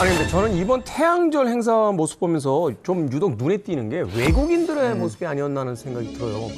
아니 근데 저는 이번 태양절 행사 모습 보면서 좀 유독 눈에 띄는 게 외국인들의 모습이 아니었나 하는 생각이 들어요.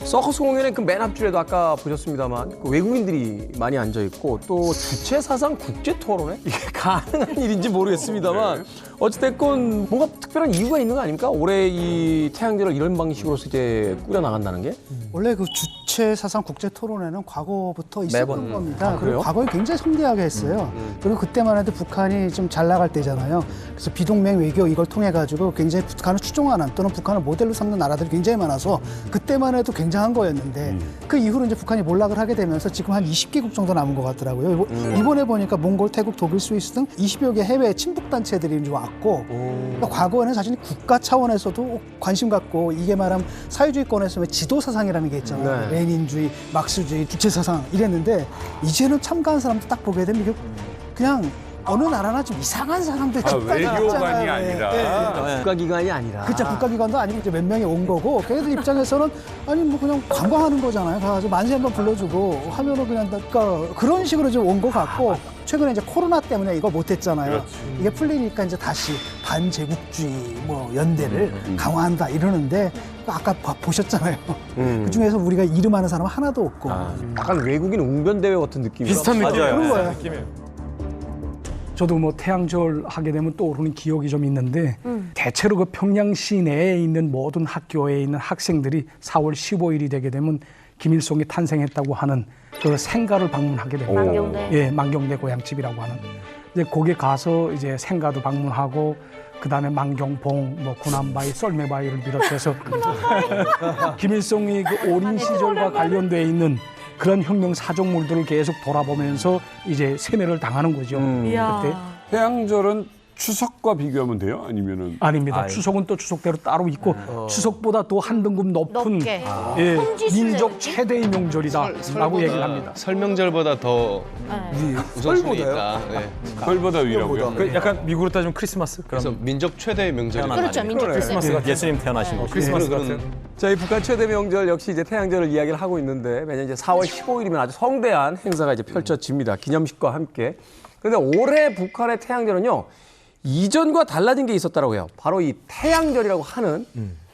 서커스 공연의 그 맨 앞줄에도 아까 보셨습니다만 그 외국인들이 많이 앉아 있고 또 주체 사상 국제 토론회 이게 가능한 일인지 모르겠습니다만 어찌됐건 뭔가 특별한 이유가 있는 거 아닙니까? 올해 이 태양절을 이런 방식으로서 이제 꾸려 나간다는 게 원래 그 주체 사상 국제 토론회는 과거부터 있었던 겁니다. 그래요? 그리고 과거에 굉장히 성대하게 했어요. 그리고 그때만 해도 북한이 좀 잘 나갈 때잖아요. 그래서 비동맹 외교 이걸 통해 가지고 굉장히 북한을 추종하는 또는 북한을 모델로 삼는 나라들이 굉장히 많아서 그때만 해도 굉장한 거였는데 그 이후로 이제 북한이 몰락을 하게 되면서 지금 한 20개국 정도 남은 것 같더라고요. 이번에 보니까 몽골, 태국, 독일, 스위스 등 20여 개 해외 친북 단체들이 이제 왔고 그러니까 과거에는 사실 국가 차원에서도 관심 갖고 이게 말하면 사회주의권에서 왜 지도 사상이라는 게 있잖아요. 네. 레닌주의, 막스주의, 주체 사상 이랬는데 이제는 참가한 사람들 딱 보게 되면 이게 그냥 어느 나라나 좀 이상한 사람들 외교관이 아니라 국가기관이 아니라 그렇죠. 국가기관도 아니고 이제 몇 명이 온 거고 걔네들 입장에서는 아니 뭐 그냥 관광하는 거잖아요. 가서 만세 한번 불러주고 하면은 그냥 그러니까 그런 식으로 좀 온 것 같고 최근에 이제 코로나 때문에 이거 못했잖아요. 그렇지. 이게 풀리니까 이제 다시 반제국주의 뭐 연대를 강화한다 이러는데 아까 보셨잖아요. 그 중에서 우리가 이름하는 사람 하나도 없고 약간 외국인 웅변대회 같은 느낌이 비슷한 느낌이에요. 그런 거예요. 느낌이에요. 저도 뭐 태양절 하게 되면 떠오르는 기억이 좀 있는데 대체로 그 평양시 내에 있는 모든 학교에 있는 학생들이 4월 15일이 되게 되면 김일성이 탄생했다고 하는 그 생가를 방문하게 됩니다. 망경대. 예, 망경대 고향집이라고 하는. 이제 거기 가서 이제 생가도 방문하고 그다음에 망경봉, 뭐 군함바위, 썰매바위를 비롯해서 김일성이 그 어린 시절과 관련돼 있는 그런 혁명 사정물들을 계속 돌아보면서 이제 세뇌를 당하는 거죠. 이야. 그때 태양절은 추석과 비교하면 돼요? 아니면은 아닙니다. 추석은 또 추석대로 따로 있고 추석보다 또 한 등급 높은 높게. 예, 혼지순례 민족 느낌? 최대의 명절이다라고 얘기를 합니다. 설명절보다 더 우선순위 있다. 네. 설보다 위라고요? 그 약간 미국으로 따지면 크리스마스 그래서 그럼 민족 최대의 명절이다. 그렇죠. 민족 크리스마스 크리스마스. 같은 예수님 태어나신 거 크리스마스 같은 저희 북한 최대 명절 역시 이제 태양절을 이야기를 하고 있는데 매년 이제 4월 15일이면 아주 성대한 행사가 이제 펼쳐집니다. 기념식과 함께. 그런데 올해 북한의 태양절은요 이전과 달라진 게 있었다고 해요. 바로 이 태양절이라고 하는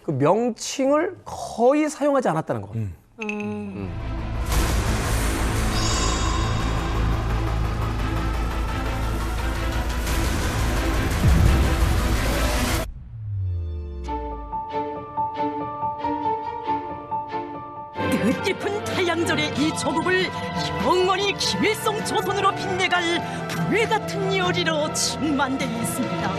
그 명칭을 거의 사용하지 않았다는 거. 뜻깊은 태양절의 이 조국을 영원히 김일성 조선으로 빛내갈 불같은 열의로 충만되어 있습니다.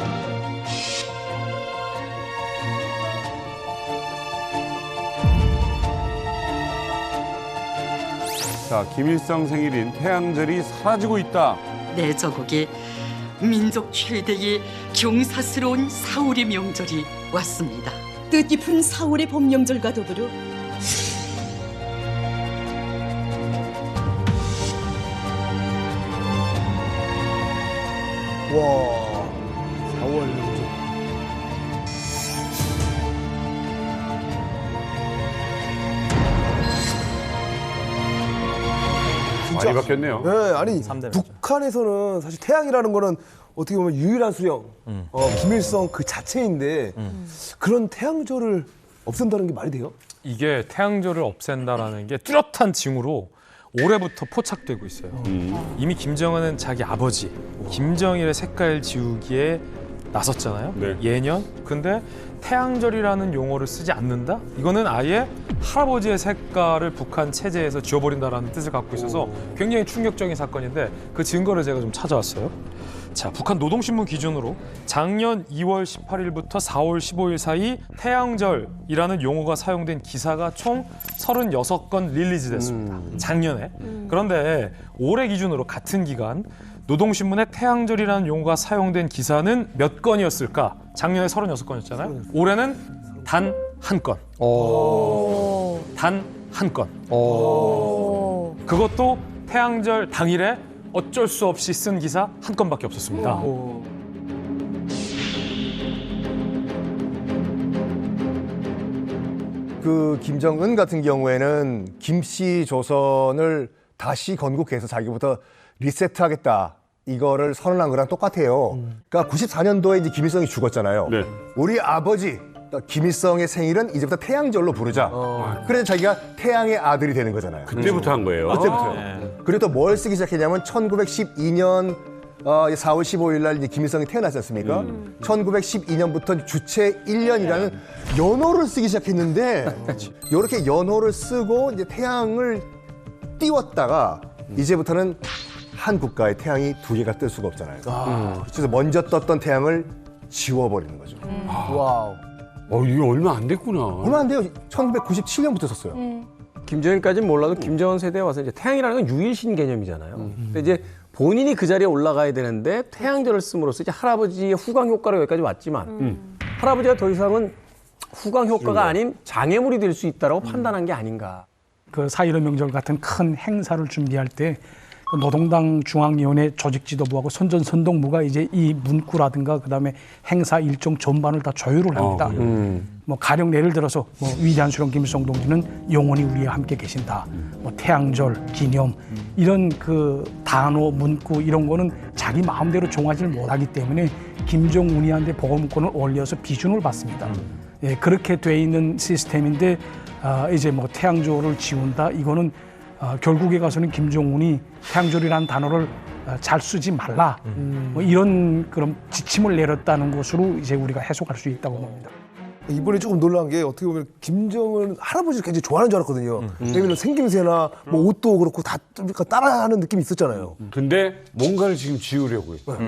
자, 김일성 생일인 태양절이 사라지고 있다. 내 조국이 민족 최대의 경사스러운 4월의 명절이 왔습니다. 뜻깊은 4월의 봄 명절과 더불어 와 4월 명절. 많이 바뀌었네요. 네, 아니 삼대 북한에서는 사실 태양이라는 거는 어떻게 보면 유일한 수령, 김일성 그 자체인데 그런 태양절을 없앤다는 게 말이 돼요? 이게 태양절을 없앤다라는 게 뚜렷한 징후로 올해부터 포착되고 있어요. 이미 김정은은 자기 아버지 김정일의 색깔 지우기에 나섰잖아요. 네. 예년. 근데 태양절이라는 용어를 쓰지 않는다? 이거는 아예 할아버지의 색깔을 북한 체제에서 지워버린다라는 뜻을 갖고 있어서 굉장히 충격적인 사건인데 그 증거를 제가 좀 찾아왔어요. 자, 북한 노동신문 기준으로 작년 2월 18일부터 4월 15일 사이 태양절이라는 용어가 사용된 기사가 총 36건 릴리즈 됐습니다. 작년에. 그런데 올해 기준으로 같은 기간 노동신문에 태양절이라는 용어가 사용된 기사는 몇 건이었을까? 작년에 36건이었잖아요. 올해는 단 한 건. 단 한 건. 그것도 태양절 당일에 어쩔 수 없이 쓴 기사 한 건밖에 없었습니다. 그 김정은 같은 경우에는 김씨 조선을 다시 건국해서 자기부터 리세트하겠다 이거를 선언한 거랑 똑같아요. 그러니까 94년도에 이제 김일성이 죽었잖아요. 네. 우리 아버지 김일성의 생일은 이제부터 태양절로 부르자. 그래서 자기가 태양의 아들이 되는 거잖아요. 그때부터 한 거예요. 그때부터. 그리고 또 뭘 쓰기 시작했냐면 1912년 4월 15일 날 이제 김일성이 태어났지 않습니까? 1912년부터 주체 1년이라는 연호를 쓰기 시작했는데 이렇게 연호를 쓰고 이제 태양을 띄웠다가 이제부터는 한 국가의 태양이 두 개가 뜰 수가 없잖아요. 그래서 먼저 떴던 태양을 지워버리는 거죠. 와우. 이게 얼마 안 됐구나. 얼마 안 돼요. 1997년부터 썼어요. 김정일까지는 몰라도 김정은 세대에 와서 이제 태양이라는 건 유일신 개념이잖아요. 근데 이제 본인이 그 자리에 올라가야 되는데 태양절을 씀으로써 이제 할아버지의 후광 효과로 여기까지 왔지만 할아버지가 더 이상은 후광 효과가 아닌 장애물이 될 수 있다라고 판단한 게 아닌가. 그 4.15 명절 같은 큰 행사를 준비할 때 노동당 중앙위원회 조직지도부하고 선전선동부가 이제 이 문구라든가 그다음에 행사 일정 전반을 다 조율을 합니다. 뭐 가령 예를 들어서 뭐 위대한 수령 김일성 동지는 영원히 우리와 함께 계신다. 뭐 태양절 기념 이런 그 단어 문구 이런 거는 자기 마음대로 정하지를 못하기 때문에 김정은이한테 보고 문구를 올려서 비준을 받습니다. 예, 그렇게 돼 있는 시스템인데 이제 뭐 태양절을 지운다 이거는 결국에 가서는 김정은이 태양절이라는 단어를 잘 쓰지 말라 뭐 이런 그런 지침을 내렸다는 것으로 이제 우리가 해석할 수 있다고 봅니다. 이번에 조금 놀란 게 어떻게 보면 김정은 할아버지를 굉장히 좋아하는 줄 알았거든요. 왜냐면 생김새나 뭐 옷도 그렇고 다 따라하는 느낌이 있었잖아요. 근데 뭔가를 지금 지우려고 했어.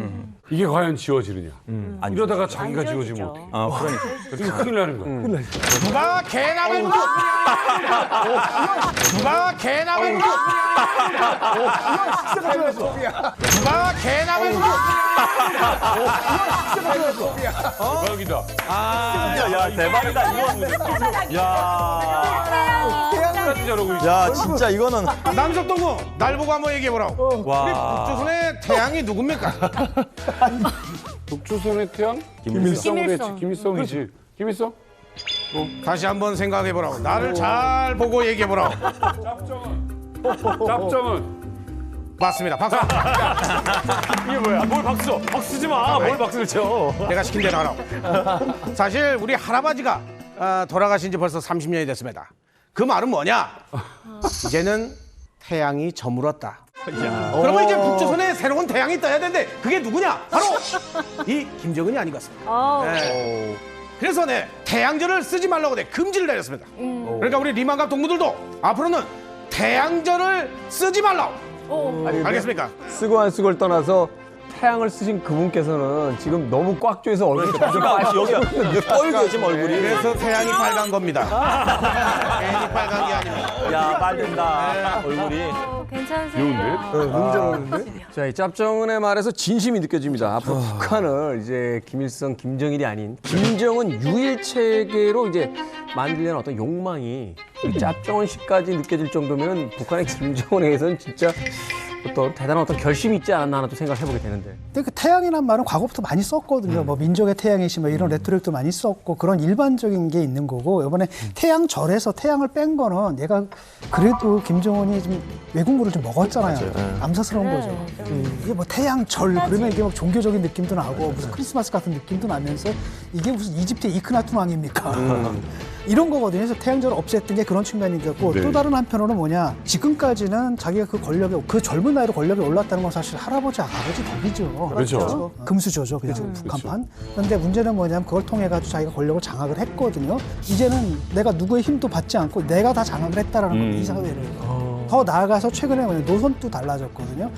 이게 과연 지워지느냐. 이러다가 자기가 지워지면 어떡해. 그러니까. 큰일 나는 거야. 누가 개나면 누가 개나면 누가 개나면 대박이다. 야 대박이다 이건. 야 진짜 이거는. 남석동구 날 보고 한번 얘기해보라고. 우리 북조선의 태양이 누굽니까? 북조선의 태양? 김일성. 김일성이지. 김일성? 다시 한번 생각해보라고. 나를 잘 보고 얘기해보라고. 짭정은? 맞습니다. 박수. 이게 뭐야? 뭘 박수 쳐? 박수 치지 마. 뭘 박수를 쳐? 내가 시킨 대로 하라고. 사실 우리 할아버지가 돌아가신 지 벌써 30년이 됐습니다. 그 말은 뭐냐? 이제는 태양이 저물었다. 그러면 이제 북조선에 새로운 태양이 떠야 되는데 그게 누구냐? 바로 이 김정은이 아니겠습니까? 네. 그래서 태양절을 쓰지 말라고 금지를 내렸습니다. 그러니까 우리 리만갑 동무들도 앞으로는 태양절을 쓰지 말라고. 알겠습니까? 쓰고 안 쓰고를 떠나서 태양을 쓰신 그분께서는 지금 너무 꽉 조여서 얼굴이 점점 여기가 뻘게 지금 얼굴이. 그래서 태양이 빨간 겁니다. 괜히 빨간 게 아닙니다. 야 빨린다 얼굴이. 좋은데? 자, 이 짭정은의 말에서 진심이 느껴집니다. 앞으로 북한을 이제 김일성, 김정일이 아닌 김정은 유일 체계로 이제 만들려는 어떤 욕망이 우리 짭정은 씨까지 느껴질 정도면 북한의 김정은에게서는 진짜 어떤 대단한 어떤 결심이 있지 않았나 하나 또 생각을 해보게 되는데. 근데 그 태양이란 말은 과거부터 많이 썼거든요. 뭐 민족의 태양이시 뭐 이런 레토릭도 많이 썼고 그런 일반적인 게 있는 거고 이번에 태양절에서 태양을 뺀 거는 얘가 그래도 김정은이 좀 외국물을 좀 먹었잖아요. 남사스러운 거죠. 이게 뭐 태양절 그러면 이게 막 종교적인 느낌도 나고 무슨 크리스마스 같은 느낌도 나면서 이게 무슨 이집트의 이크나툰 왕입니까? 이런 거거든요. 그래서 태양절을 없앴던 게 그런 측면인 거고 또 다른 한편으로는 뭐냐 지금까지는 자기가 그 권력에 그 젊은 나이로 권력에 올랐다는 건 사실 할아버지 아버지 덕이죠. 그렇죠. 금수저죠 그냥 북한판. 그런데 문제는 뭐냐면 그걸 통해 가지고 자기가 권력을 장악을 했거든요. 이제는 내가 누구의 힘도 받지 않고 내가 다 장악을 했다라는 겁니다. 이 사회를. 더 나아가서 최근에 노선도 달라졌거든요.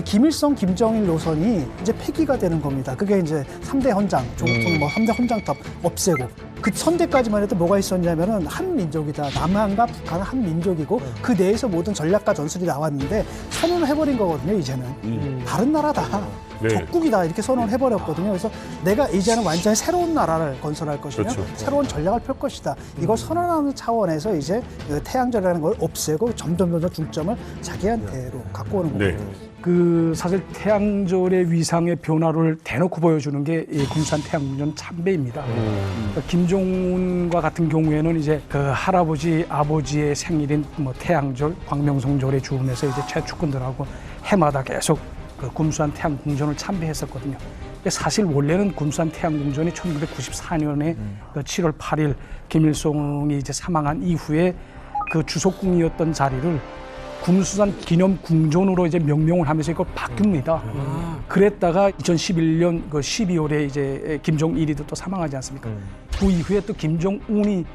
김일성, 김정일 노선이 이제 폐기가 되는 겁니다. 그게 이제 3대 헌장, 조국통 뭐 3대 헌장탑 없애고 그 선대까지만 해도 뭐가 있었냐면은 한 민족이다. 남한과 북한은 한 민족이고 그 내에서 모든 전략과 전술이 나왔는데 선언을 해버린 거거든요. 이제는 다른 나라다. 적국이다 이렇게 선언을 해버렸거든요. 그래서 내가 이제는 완전히 새로운 나라를 건설할 것이며 새로운 전략을 펼 것이다. 이걸 선언하는 차원에서 이제 태양절이라는 걸 없애고 점점 중점을 자기한테로 갖고 오는 거예요. 그 사실 태양절의 위상의 변화를 대놓고 보여주는 게 이 군산 태양궁전 참배입니다. 그러니까 김정은과 같은 경우에는 이제 그 할아버지 아버지의 생일인 뭐 태양절, 광명성절에 주문해서 이제 최측근들하고 해마다 계속 그 kumsuan 태양 궁전을 참배했었거든요. 근데 사실 원래는 kumsuan 태양 궁전이 1994년에 7월 8일 김일성이 이제 사망한 이후에 그 주석궁이었던 자리를 kumsusan 기념 궁전으로 이제 명명을 하면서 이걸 바뀝니다. 그랬다가 2011년 그 12월에 이제 김정일이도 또 사망하지 않습니까? 그 이후에 또 김정은이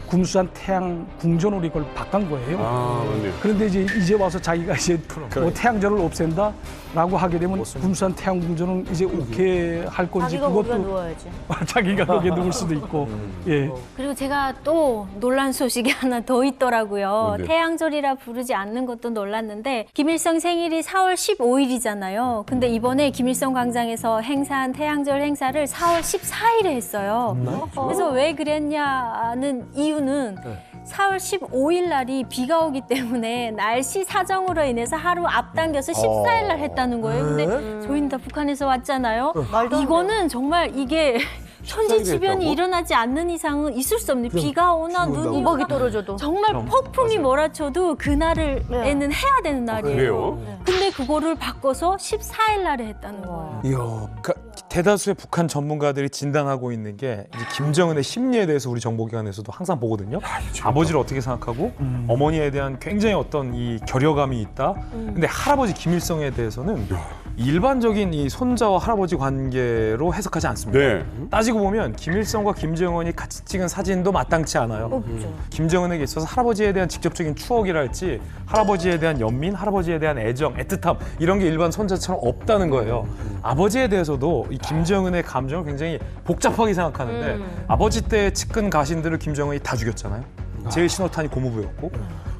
kumsusan 태양 궁전으로 이걸 바꾼 거예요. 맞네요. 그런데 이제 와서 자기가 이제 뭐 태양절을 없앤다라고 하게 되면 kumsusan 태양 궁전은 이제 오케이 할 건지 자기가 거기가 그것도 누워야지. 자기가 거기에 누울 수도 있고. 예. 그리고 제가 또 놀란 소식이 하나 더 있더라고요. 뭔데? 태양절이라 부르지 않는 것도 놀랐는데 김일성 생일이 4월 15일이잖아요. 근데 이번에 김일성 광장에서 행사한 태양절 행사를 4월 14일에 했어요. 그래서 왜 그랬냐는 이유는 4월 15일 날이 비가 오기 때문에 날씨 사정으로 인해서 하루 앞당겨서 14일 날 했다는 거예요. 근데 저희는 다 북한에서 왔잖아요. 이거는 정말 이게 천지지변이 일어나지 않는 이상은 있을 수 없는 비가 오나 눈이 우박이 떨어져도 정말 폭풍이 몰아쳐도 그날에는 해야 되는 날이에요. 그래요? 근데 그거를 바꿔서 14일 날에 했다는 거예요. 그러니까 대다수의 북한 전문가들이 진단하고 있는 게 이제 김정은의 심리에 대해서 우리 정보기관에서도 항상 보거든요. 아버지를 어떻게 생각하고 어머니에 대한 굉장히 어떤 이 결여감이 있다. 근데 할아버지 김일성에 대해서는 일반적인 이 손자와 할아버지 관계로 해석하지 않습니다. 네. 따지고 보면 김일성과 김정은이 같이 찍은 사진도 마땅치 않아요. 김정은에게 있어서 할아버지에 대한 직접적인 추억이랄지 할아버지에 대한 연민, 할아버지에 대한 애정, 애틋함 이런 게 일반 손자처럼 없다는 거예요. 아버지에 대해서도 이 김정은의 감정을 굉장히 복잡하게 생각하는데 아버지 때 측근 가신들을 김정은이 다 죽였잖아요. 제일 신호탄이 고무부였고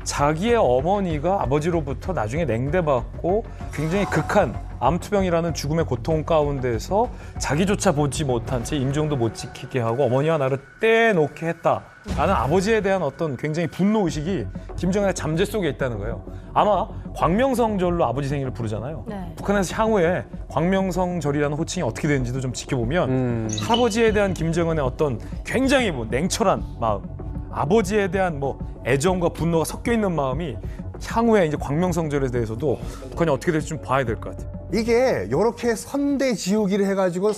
자기의 어머니가 아버지로부터 나중에 냉대받고 굉장히 극한 암투병이라는 죽음의 고통 가운데서 자기조차 보지 못한 채 임종도 못 지키게 하고 어머니와 나를 떼놓게 했다라는 아버지에 대한 어떤 굉장히 분노의식이 김정은의 잠재 속에 있다는 거예요. 아마 광명성절로 아버지 생일을 부르잖아요. 북한에서 향후에 광명성절이라는 호칭이 어떻게 되는지도 좀 지켜보면 할아버지에 대한 김정은의 어떤 굉장히 뭐 냉철한 마음, 아버지에 대한 뭐 애정과 분노가 섞여 있는 마음이 향후에 이제 광명성절에 대해서도 북한이 어떻게 될지 좀 봐야 될 것 같아요. 이게 이렇게 선대지우기를 해가지고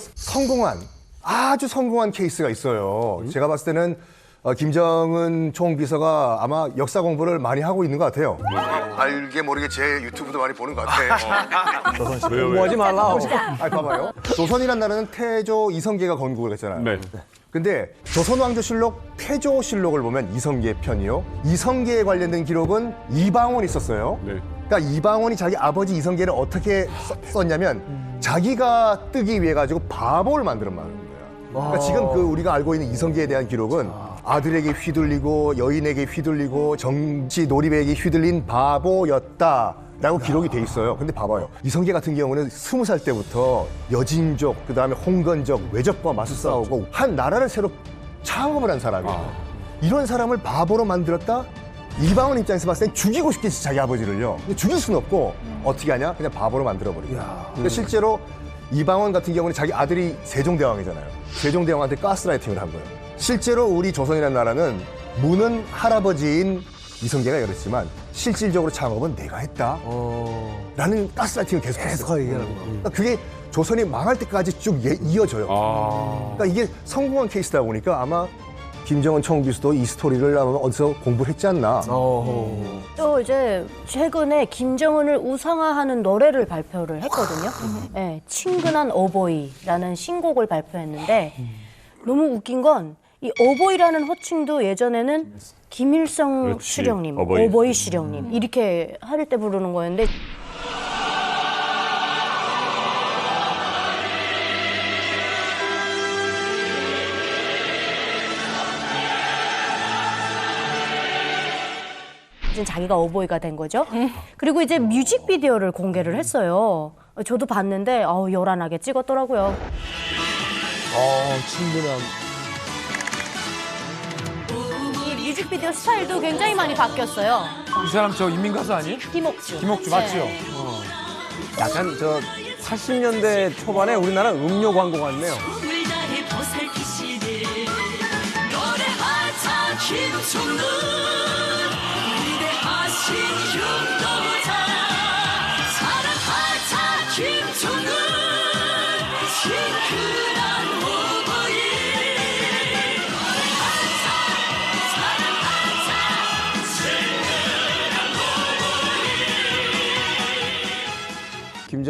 아주 성공한 케이스가 있어요. 제가 봤을 때는 김정은 총비서가 아마 역사 공부를 많이 하고 있는 것 같아요. 알게 모르게 제 유튜브도 많이 보는 것 같아. 공부하지 말라. 봐봐요. 조선이란 나라는 태조 이성계가 건국을 했잖아요. 네. 근데 조선왕조실록 태조실록을 보면 이성계 편이요. 이성계에 관련된 기록은 이방원이 있었어요. 네. 그러니까 이방원이 자기 아버지 이성계를 어떻게 썼냐면 자기가 뜨기 위해 가지고 바보를 만들어 말하는 거야. 그러니까 지금 그 우리가 알고 있는 이성계에 대한 기록은 아들에게 휘둘리고 여인에게 휘둘리고 정치 노립에게 휘둘린 바보였다라고 기록이 돼 있어요. 근데 봐봐요. 이성계 같은 경우는 20살 때부터 여진족, 그다음에 홍건적, 외적과 맞서 싸우고 한 나라를 새로 창업을 한 사람이에요. 이런 사람을 바보로 만들었다? 이방원 입장에서 봤을 땐 죽이고 싶겠지, 자기 아버지를요. 근데 죽일 수는 없고 어떻게 하냐? 그냥 바보로 만들어버리고. 근데 실제로 이방원 같은 경우는 자기 아들이 세종대왕이잖아요. 세종대왕한테 가스라이팅을 한 거예요. 실제로 우리 조선이라는 나라는 무는 할아버지인 이성계가 열었지만 실질적으로 창업은 내가 했다. 라는 가스라이팅을 계속했어요. 그러니까 그게 조선이 망할 때까지 쭉 이어져요. 그러니까 이게 성공한 케이스다 보니까 아마 김정은 총비서도 이 스토리를 아마 어디서 공부를 했지 않나. 또 이제 최근에 김정은을 우상화하는 노래를 발표를 했거든요. 네, 친근한 어버이라는 신곡을 발표했는데 너무 웃긴 건 이 어버이라는 호칭도 예전에는 김일성 그렇지, 수령님, 어버이. 어버이 수령님 이렇게 할 때 부르는 거였는데 이제 자기가 어버이가 된 거죠. 그리고 이제 뮤직비디오를 공개를 했어요. 저도 봤는데 요란하게 찍었더라고요. 친근함. 이 뮤직비디오 스타일도 굉장히 많이 바뀌었어요. 이 사람 저 인민가수 아니에요? 김옥주. 김옥주 맞죠? 약간 저 80년대 초반에 우리나라 음료 광고 같네요. 꿈을 다해 보살피시네 노래하자 김종은 위대하신 흉노자 사랑하자 김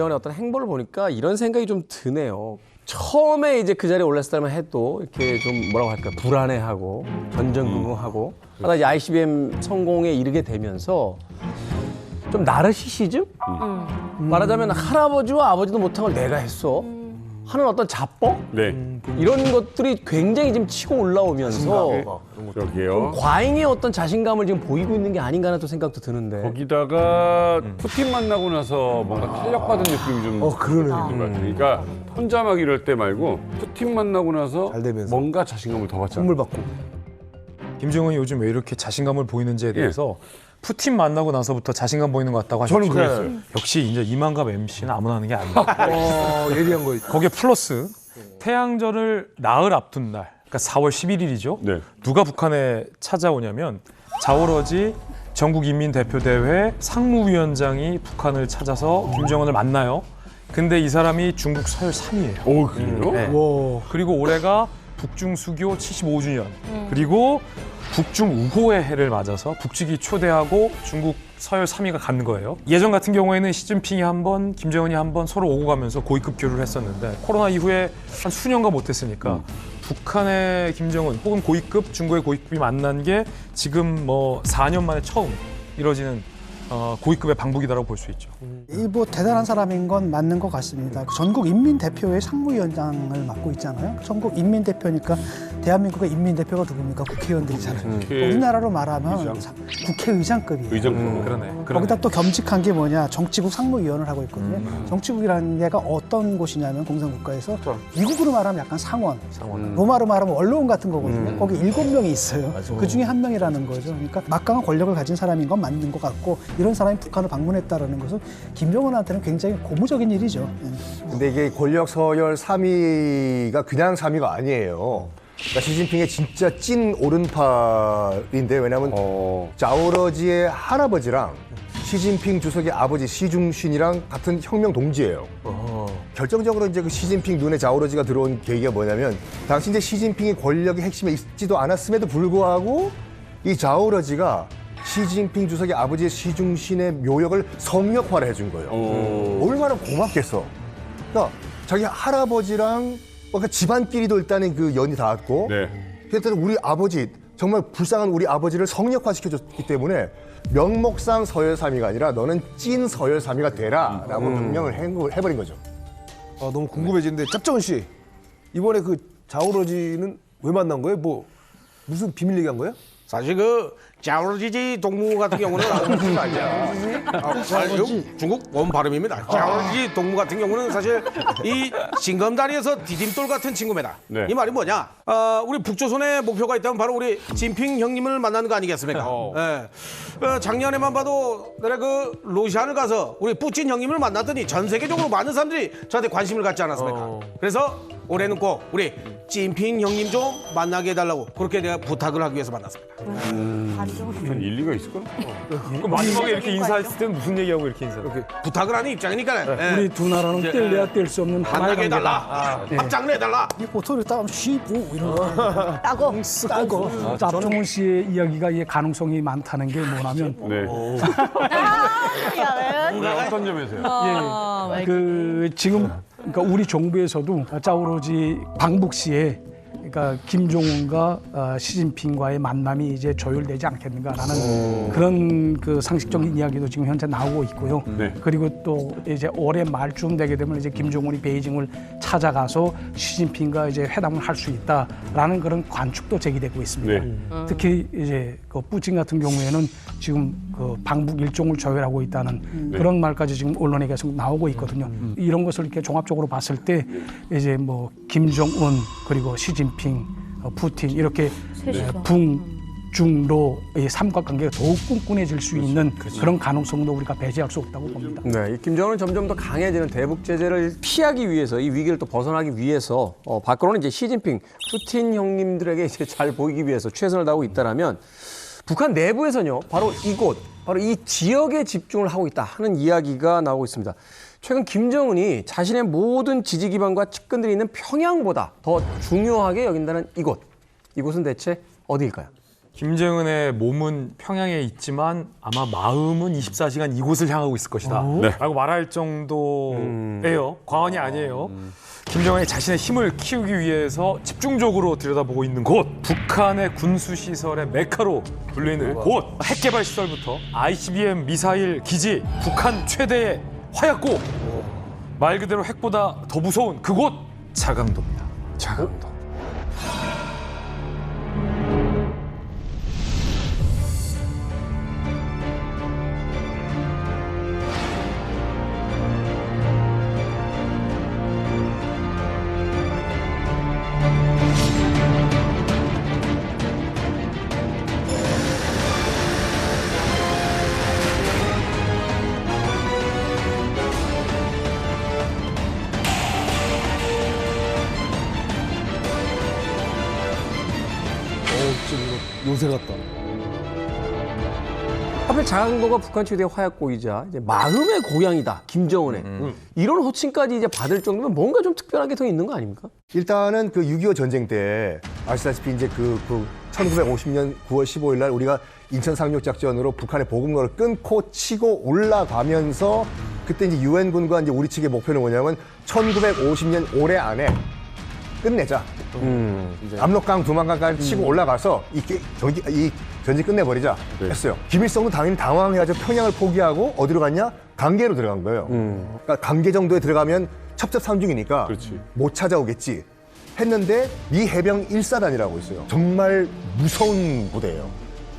김정은의 어떤 행보를 보니까 이런 생각이 좀 드네요. 처음에 이제 그 자리에 올랐을 때만 해도 이렇게 좀 뭐라고 할까 불안해하고 전전긍긍하고 하다 이제 ICBM 성공에 이르게 되면서 좀 나르시시즘? 말하자면 할아버지와 아버지도 못한 걸 내가 했어 하는 어떤 자뻑? 네. 이런 것들이 굉장히 지금 치고 올라오면서 여기요. 과잉의 어떤 자신감을 지금 보이고 있는 게 아닌가 하는 또 생각도 드는데. 거기다가 푸틴 만나고 나서 뭔가 탄력받은 느낌이 좀 그러네. 있는 것 같아요. 그러니까 혼자 막 이럴 때 말고 푸틴 만나고 나서 잘 되면서. 뭔가 자신감을 더 받잖아요. 선물 받고. 김정은이 요즘 왜 이렇게 자신감을 보이는지에 대해서 푸틴 만나고 나서부터 자신감 보이는 것 같다고 하셨죠. 저는 그랬어요. 역시 이제 이만갑 MC는 아무나 하는 게 아니에요. 예리한 거. 거기에 플러스 태양절을 나흘 앞둔 날, 그러니까 4월 11일이죠. 네. 누가 북한에 찾아오냐면 자오러지 전국인민대표대회 상무위원장이 북한을 찾아서 김정은을 만나요. 근데 이 사람이 중국 서열 3위예요. 오, 그래요? 네. 그리고 올해가 북중 수교 75주년. 그리고 북중 우호의 해를 맞아서 북측이 초대하고 중국 서열 3위가 갖는 거예요. 예전 같은 경우에는 시진핑이 한 번, 김정은이 한 번 서로 오고 가면서 고위급 교류를 했었는데 코로나 이후에 한 수년간 못했으니까 북한의 김정은 혹은 고위급, 중국의 고위급이 만난 게 지금 뭐 4년 만에 처음 이뤄지는 고위급의 방북이다라고 볼 수 있죠. 이 뭐 대단한 사람인 건 맞는 것 같습니다. 전국 인민대표회 상무위원장을 맡고 있잖아요. 전국 인민대표니까 대한민국의 인민대표가 누굽니까? 국회의원들이잖아요. 우리나라로 말하면 국회의장급이에요. 의장급. 그러네. 거기다 또 겸직한 게 뭐냐? 정치국 상무위원을 하고 있거든요. 정치국이라는 게가 어떤 곳이냐면 공산국가에서 미국으로 말하면 약간 상원, 로마로 말하면 원로원 같은 거거든요. 거기 7명이 있어요. 그 중에 한 명이라는 거죠. 그러니까 막강한 권력을 가진 사람인 건 맞는 것 같고 이런 사람이 북한을 방문했다라는 것은 김정은한테는 굉장히 고무적인 일이죠. 근데 이게 권력 서열 3위가 그냥 3위가 아니에요. 그러니까 시진핑의 진짜 찐 오른팔인데 왜냐하면 자오러지의 할아버지랑 시진핑 주석의 아버지 시중신이랑 같은 혁명 동지예요. 결정적으로 이제 그 시진핑 눈에 자오러지가 들어온 계기가 뭐냐면 당시 이제 시진핑이 권력의 핵심에 있지도 않았음에도 불구하고 이 자오러지가 시진핑 주석의 아버지 시중신의 묘역을 성역화를 해준 거예요. 얼마나 고맙겠어. 그러니까 자기 할아버지랑 그러니까 집안끼리도 일단은 그 연이 닿았고, 그랬더니 우리 아버지 정말 불쌍한 우리 아버지를 성역화 시켜줬기 때문에 명목상 서열 3위가 아니라 너는 찐 서열 3위가 되라라고 명령을 해버린 거죠. 너무 궁금해지는데 짭정은 씨 이번에 그 자오러지는 왜 만난 거예요? 뭐 무슨 비밀 얘기한 거예요? 사실 그 자오러지 동무 같은 경우는 무슨 아니야. 중국 원 발음입니다. 자오러지 동무 같은 경우는 사실 이 징검다리에서 디딤돌 같은 친구입니다. 이 말이 뭐냐? 우리 북조선의 목표가 있다면 바로 우리 진핑 형님을 만나는 거 아니겠습니까? 작년에만 봐도 내가 그 러시아를 가서 우리 푸틴 형님을 만났더니 전 세계적으로 많은 사람들이 저한테 관심을 갖지 않았습니까? 그래서 올해는 꼭 우리 찐핑 형님 좀 만나게 해달라고 그렇게 내가 부탁을 하기 위해서 만났습니다. 한 일리가 있을까? 그럼 마지막에 이렇게 인사했을 때는 무슨 얘기하고 이렇게 인사를? 부탁을 하는 입장이니까. 우리 두 나라는 뗄래야 뗄 수 없는 하나의 만나게 관계다. 해달라. 합장을 해달라. 이 보통을 따면 쉬고 이런 거. 따고. 따고. 짭정훈 씨의 이야기가 이 가능성이 많다는 게 뭐냐면 어떤 점에서요? 그 지금 그러니까 우리 정부에서도 자오러지 방북 시에 그러니까 김정은과 시진핑과의 만남이 이제 조율되지 않겠는가라는 그런 그 상식적인 이야기도 지금 현재 나오고 있고요. 그리고 또 이제 올해 말쯤 되게 되면 이제 김정은이 베이징을 찾아가서 시진핑과 이제 회담을 할 수 있다라는 그런 관측도 제기되고 있습니다. 특히 이제 그 푸틴 같은 경우에는 지금 그 방북 일정을 조율하고 있다는 그런 말까지 지금 언론에 계속 나오고 있거든요. 이런 것을 이렇게 종합적으로 봤을 때 이제 뭐 김정은 그리고 시진핑 푸틴 이렇게 북중로의 삼각관계가 더욱 끈끈해질 수 있는 그런 가능성도 우리가 배제할 수 없다고 봅니다. 네, 이 김정은은 점점 더 강해지는 대북 제재를 피하기 위해서 이 위기를 또 벗어나기 위해서 밖으로는 이제 시진핑, 푸틴 형님들에게 이제 잘 보이기 위해서 최선을 다하고 있다라면 북한 내부에서는요, 바로 이곳, 바로 이 지역에 집중을 하고 있다 하는 이야기가 나오고 있습니다. 최근 김정은이 자신의 모든 지지 기반과 측근들이 있는 평양보다 더 중요하게 여긴다는 이곳. 이곳은 대체 어디일까요? 김정은의 몸은 평양에 있지만 아마 마음은 24시간 이곳을 향하고 있을 것이다 라고 말할 정도예요. 과언이 아니에요. 김정은이 자신의 힘을 키우기 위해서 집중적으로 들여다보고 있는 곳, 북한의 군수시설의 메카로 불리는 곳, 핵개발 시설부터 ICBM 미사일 기지, 북한 최대의 화약고, 말 그대로 핵보다 더 무서운 그곳, 자강도입니다. 자강도. 요새 같다. 하필 자강도가 북한 최대 화약고이자 이제 마음의 고향이다, 김정은의. 이런 호칭까지 이제 받을 정도면 뭔가 좀 특별한 게 더 있는 거 아닙니까? 일단은 그 6.25 전쟁 때 아시다시피 이제 그 1950년 9월 15일 날 우리가 인천 상륙 작전으로 북한의 보급로를 끊고 치고 올라가면서 그때 이제 유엔군과 이제 우리 측의 목표는 뭐냐면 1950년 올해 안에 끝내자. 압록강, 두만강까지 치고 올라가서 이 전쟁 끝내버리자 했어요. 김일성도 당연히 당황해가지고 평양을 포기하고 어디로 갔냐? 강계로 들어간 거예요. 그러니까 강계 정도에 들어가면 첩첩산중이니까 못 찾아오겠지 했는데 미 해병 1사단이라고 있어요. 정말 무서운 부대예요.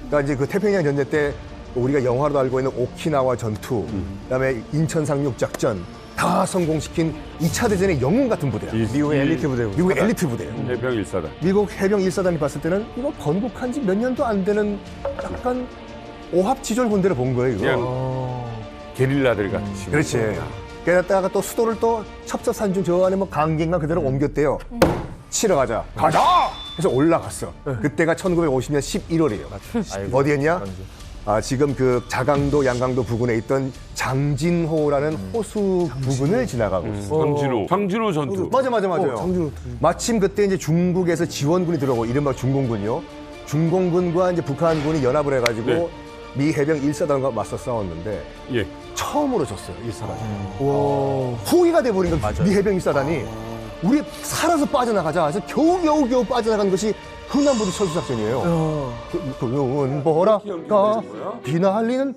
그러니까 이제 그 태평양 전쟁 때 우리가 영화로도 알고 있는 오키나와 전투, 그다음에 인천 상륙 작전 다 성공시킨 2차 대전의 영웅 같은 부대야. 미국의 엘리트 부대고. 미국의 엘리트 부대예요. 해병 1사단. 미국 해병 1사단이 봤을 때는 이거 건국한 지 몇 년도 안 되는 약간 오합지졸 군대를 본 거예요. 이거. 그냥 게릴라들 같이. 그렇지. 게다가 또 수도를 또 첩첩산중 저 안에 뭐 강계인가 그대로 옮겼대요. 치러 가자. 가자! 해서 올라갔어. 그때가 1950년 11월이에요. 어디였냐? 지금 그 자강도, 양강도 부근에 있던 장진호라는 호수 부근을 지나가고 있어. 장진호 전투. 맞아요. 마침 그때 이제 중국에서 지원군이 들어오고 이른바 중공군이요. 중공군과 이제 북한군이 연합을 해가지고 미 해병 1사단과 맞서 싸웠는데 처음으로 졌어요. 1사단이. 후위가 돼버린 건 미 해병 1사단이 우리 살아서 빠져나가자 해서 겨우 빠져나간 것이 흥남부두 철수작전이에요. 그은 보라가 비날리는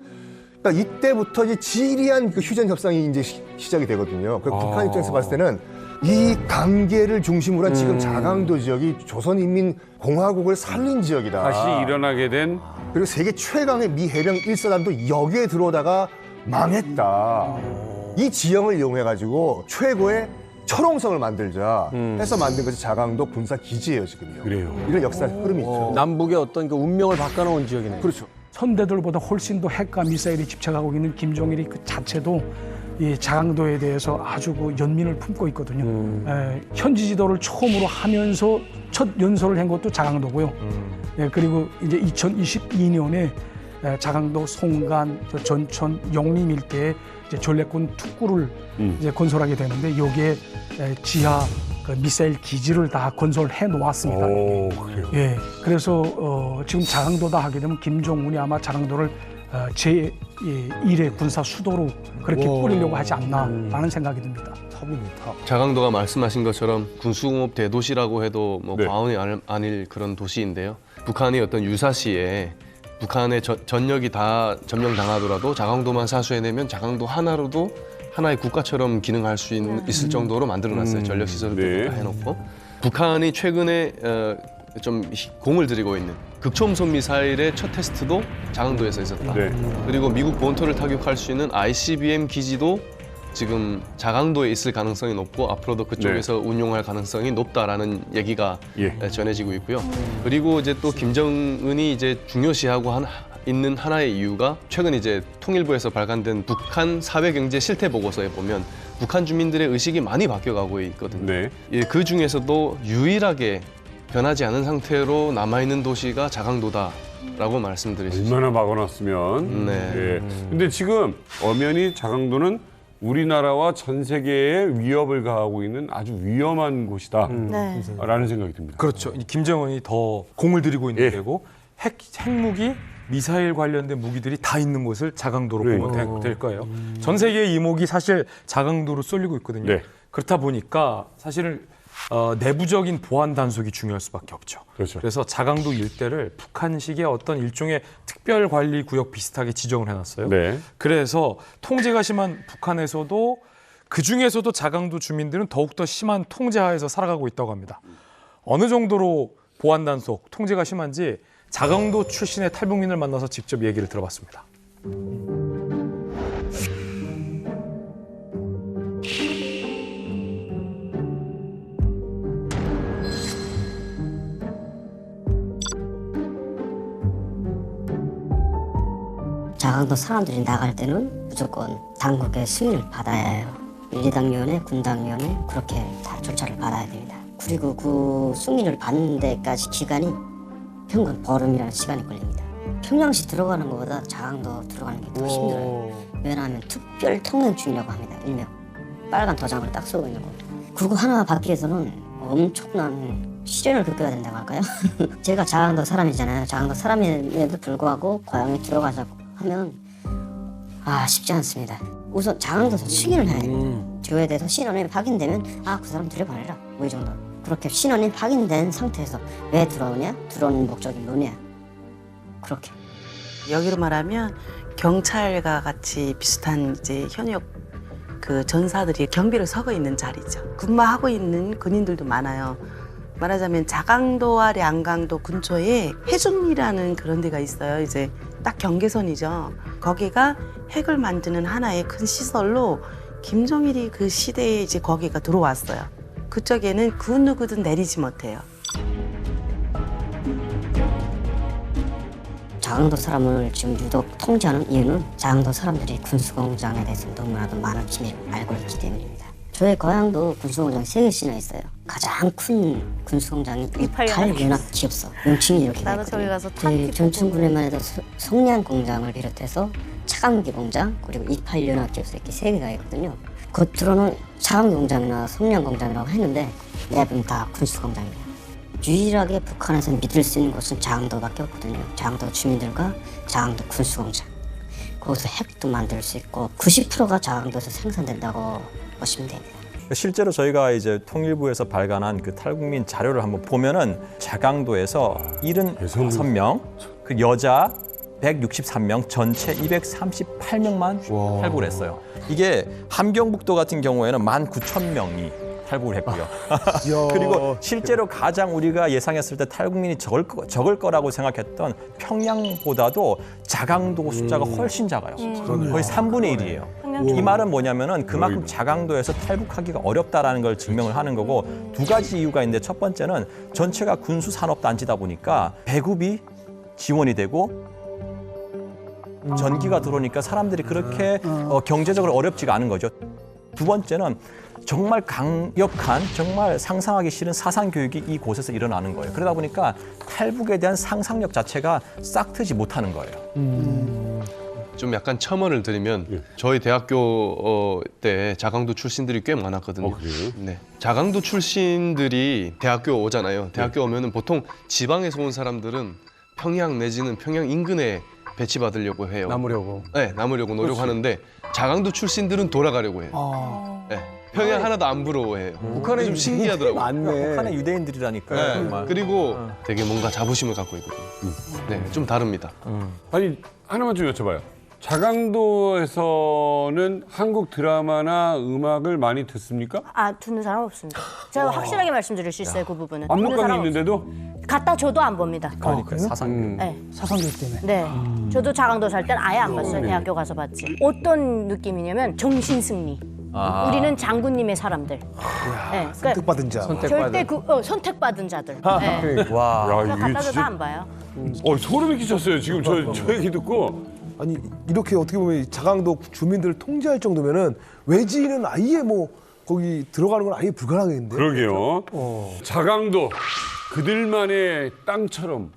그러니까 이때부터 이제 지리한 그 휴전 협상이 이제 시작이 되거든요. 그 북한 입장에서 봤을 때는 이 강계를 중심으로 한 지금 자강도 지역이 조선인민공화국을 살린 지역이다. 다시 일어나게 된 그리고 세계 최강의 미 해병 1사단도 여기에 들어오다가 망했다. 이 지형을 이용해가지고 최고의 철옹성을 만들자 해서 만든 것이 자강도 군사 기지예요, 지금요. 그래요. 이런 역사 흐름이 있죠. 남북의 어떤 그 운명을 바꿔놓은 지역이네요. 그렇죠. 선대들보다 훨씬 더 핵과 미사일이 집착하고 있는 김정일이 그 자체도 이 자강도에 대해서 아주 그 연민을 품고 있거든요. 현지 지도를 처음으로 하면서 첫 연설을 한 것도 자강도고요. 그리고 이제 2022년에 자강도, 송간, 전천, 영림 일대에 이제 전략군 특구를 이제 건설하게 되는데 여기에 지하 그 미사일 기지를 다 건설해 놓았습니다. 예, 그래서 지금 자강도다 하게 되면 김정은이 아마 자강도를 제1의 군사 수도로 그렇게 꾸리려고 하지 않나라는 생각이 듭니다. 자강도가 말씀하신 것처럼 군수공업 대도시라고 해도 뭐 과언이 아닐 그런 도시인데요. 북한이 어떤 유사시에 북한의 전역이 다 점령당하더라도 자강도만 사수해내면 자강도 하나로도 하나의 국가처럼 기능할 수 있을 정도로 만들어놨어요. 전력시설을 다 해놓고. 북한이 최근에 좀 공을 들이고 있는 극초음속 미사일의 첫 테스트도 자강도에서 있었다. 그리고 미국 본토를 타격할 수 있는 ICBM 기지도 지금 자강도에 있을 가능성이 높고 앞으로도 그쪽에서 운용할 가능성이 높다라는 얘기가 전해지고 있고요. 그리고 이제 또 김정은이 이제 중요시하고 있는 하나의 이유가 최근 이제 통일부에서 발간된 북한 사회경제 실태 보고서에 보면 북한 주민들의 의식이 많이 바뀌어가고 있거든요. 그 중에서도 유일하게 변하지 않은 상태로 남아있는 도시가 자강도다라고 말씀드리시죠. 얼마나 막아놨으면. 근데 지금 엄연히 자강도는 우리나라와 전 세계에 위협을 가하고 있는 아주 위험한 곳이다 라는 생각이 듭니다. 그렇죠. 김정은이 더 공을 들이고 있는 데고 핵무기, 미사일 관련된 무기들이 다 있는 곳을 자강도로 보면 될 거예요. 전 세계의 이목이 사실 자강도로 쏠리고 있거든요. 네. 그렇다 보니까 사실은 내부적인 보안 단속이 중요할 수밖에 없죠. 그렇죠. 그래서 자강도 일대를 북한식의 어떤 일종의 특별 관리 구역 비슷하게 지정을 해놨어요. 네. 그래서 통제가 심한 북한에서도 그 중에서도 자강도 주민들은 더욱더 심한 통제하에서 살아가고 있다고 합니다. 어느 정도로 보안 단속, 통제가 심한지 자강도 출신의 탈북민을 만나서 직접 얘기를 들어봤습니다. 자강도 사람들이 나갈 때는 무조건 당국의 승인을 받아야 해요. 윤리당위원회, 군당위원회 그렇게 다 절차를 받아야 됩니다. 그리고 그 승인을 받는 데까지 기간이 평균 보름이라는 시간이 걸립니다. 평양시 들어가는 것보다 자강도 들어가는 게 더 힘들어요. 왜냐하면 특별 통행 중이라고 합니다. 일명 빨간 도장을 딱 쓰고 있는 겁니다. 그거 하나 받기 위해서는 엄청난 시련을 겪어야 된다고 할까요? 제가 자강도 사람이잖아요. 자강도 사람임에도 불구하고 고향에 들어가자고 하면 쉽지 않습니다. 우선 자강도에서 승인을 해야 됩니다. 저에 대해서 신원이 확인되면 그 사람 들여보내라 뭐 이 정도. 그렇게 신원이 확인된 상태에서 왜 들어오냐? 들어오는 목적이 뭐냐? 그렇게. 여기로 말하면 경찰과 같이 비슷한 이제 현역 그 전사들이 경비를 서고 있는 자리죠. 근무하고 있는 군인들도 많아요. 말하자면 자강도와 량강도 근처에 해중이라는 그런 데가 있어요. 이제 딱 경계선이죠. 거기가 핵을 만드는 하나의 큰 시설로 김정일이 그 시대에 이제 거기가 들어왔어요. 그쪽에는 그 누구든 내리지 못해요. 자강도 사람을 지금 유독 통제하는 이유는 자강도 사람들이 군수공장에 대해서 너무나도 많은 비밀을 알고 있기 때문입니다. 저의 고향도 군수공장 3개씩이나 있어요. 가장 큰 군수공장이 이팔연합기업소 명칭이 이렇게 나도 저기 가서 저희 전춘군에만 해도 성량공장을 비롯해서 차강기 공장 그리고 이팔연합기업소 이렇게 3개가 있거든요. 겉으로는 차강공장이나 성량공장이라고 했는데 내부는 다 군수공장이에요. 유일하게 북한에서 믿을 수 있는 곳은 자강도밖에 없거든요. 자강도 주민들과 자강도 군수공장. 거기서 핵도 만들 수 있고 90%가 자강도에서 생산된다고 보시면 됩니다. 실제로 저희가 이제 통일부에서 발간한 그 탈북민 자료를 한번 보면은 자강도에서 76명, 그 여자 163명, 전체 238명만 탈북을 했어요. 이게 함경북도 같은 경우에는 19,000명이 탈북을 했고요. 그리고 실제로 가장 우리가 예상했을 때 탈북민이 적을 거라고 생각했던 평양보다도 자강도 숫자가 훨씬 작아요. 거의 3분의 1이에요. 이 말은 뭐냐면은 그만큼 자강도에서 탈북하기가 어렵다라는 걸 증명을 하는 거고 두 가지 이유가 있는데 첫 번째는 전체가 군수 산업 단지다 보니까 배급이 지원이 되고 전기가 들어오니까 사람들이 그렇게 경제적으로 어렵지가 않은 거죠. 두 번째는 정말 강력한, 정말 상상하기 싫은 사상 교육이 이곳에서 일어나는 거예요. 그러다 보니까 탈북에 대한 상상력 자체가 싹 트지 못하는 거예요. 좀 약간 첨언을 드리면 저희 대학교 때 자강도 출신들이 꽤 많았거든요. 그래요? 네. 자강도 출신들이 대학교 오잖아요. 대학교 오면은 보통 지방에서 온 사람들은 평양 내지는 평양 인근에 배치받으려고 해요. 남으려고. 네, 남으려고 노력하는데 자강도 출신들은 돌아가려고 해요. 네. 평양 하나도 안 부러워해요. 북한에 좀 신기하더라고요. 북한의 유대인들이라니까요. 네. 정말. 그리고 되게 뭔가 자부심을 갖고 있거든요. 네, 좀 다릅니다. 아니 하나만 좀 여쭤봐요. 자강도에서는 한국 드라마나 음악을 많이 듣습니까? 듣는 사람 없습니다. 제가 확실하게 말씀드릴 수 있어요, 그 부분은. 압록강이 있는데도? 갖다 줘도 안 봅니다. 그러니까 사상. 네. 사상교육 때문에. 네. 저도 자강도 살 땐 아예 안 봤어요. 대학교 가서 봤지. 어떤 느낌이냐면 정신승리. 우리는 장군님의 사람들. 네. 선택받은 자. 절대 선택받은 자들. 네. 와. 그러니까 갖다 줘도 안 봐요. 소름이 끼쳤어요. 지금 저 얘기 듣고. 아니 이렇게 어떻게 보면 자강도 주민들을 통제할 정도면은 외지인은 아예 뭐 거기 들어가는 건 아예 불가능했는데. 그러게요. 자강도 그들만의 땅처럼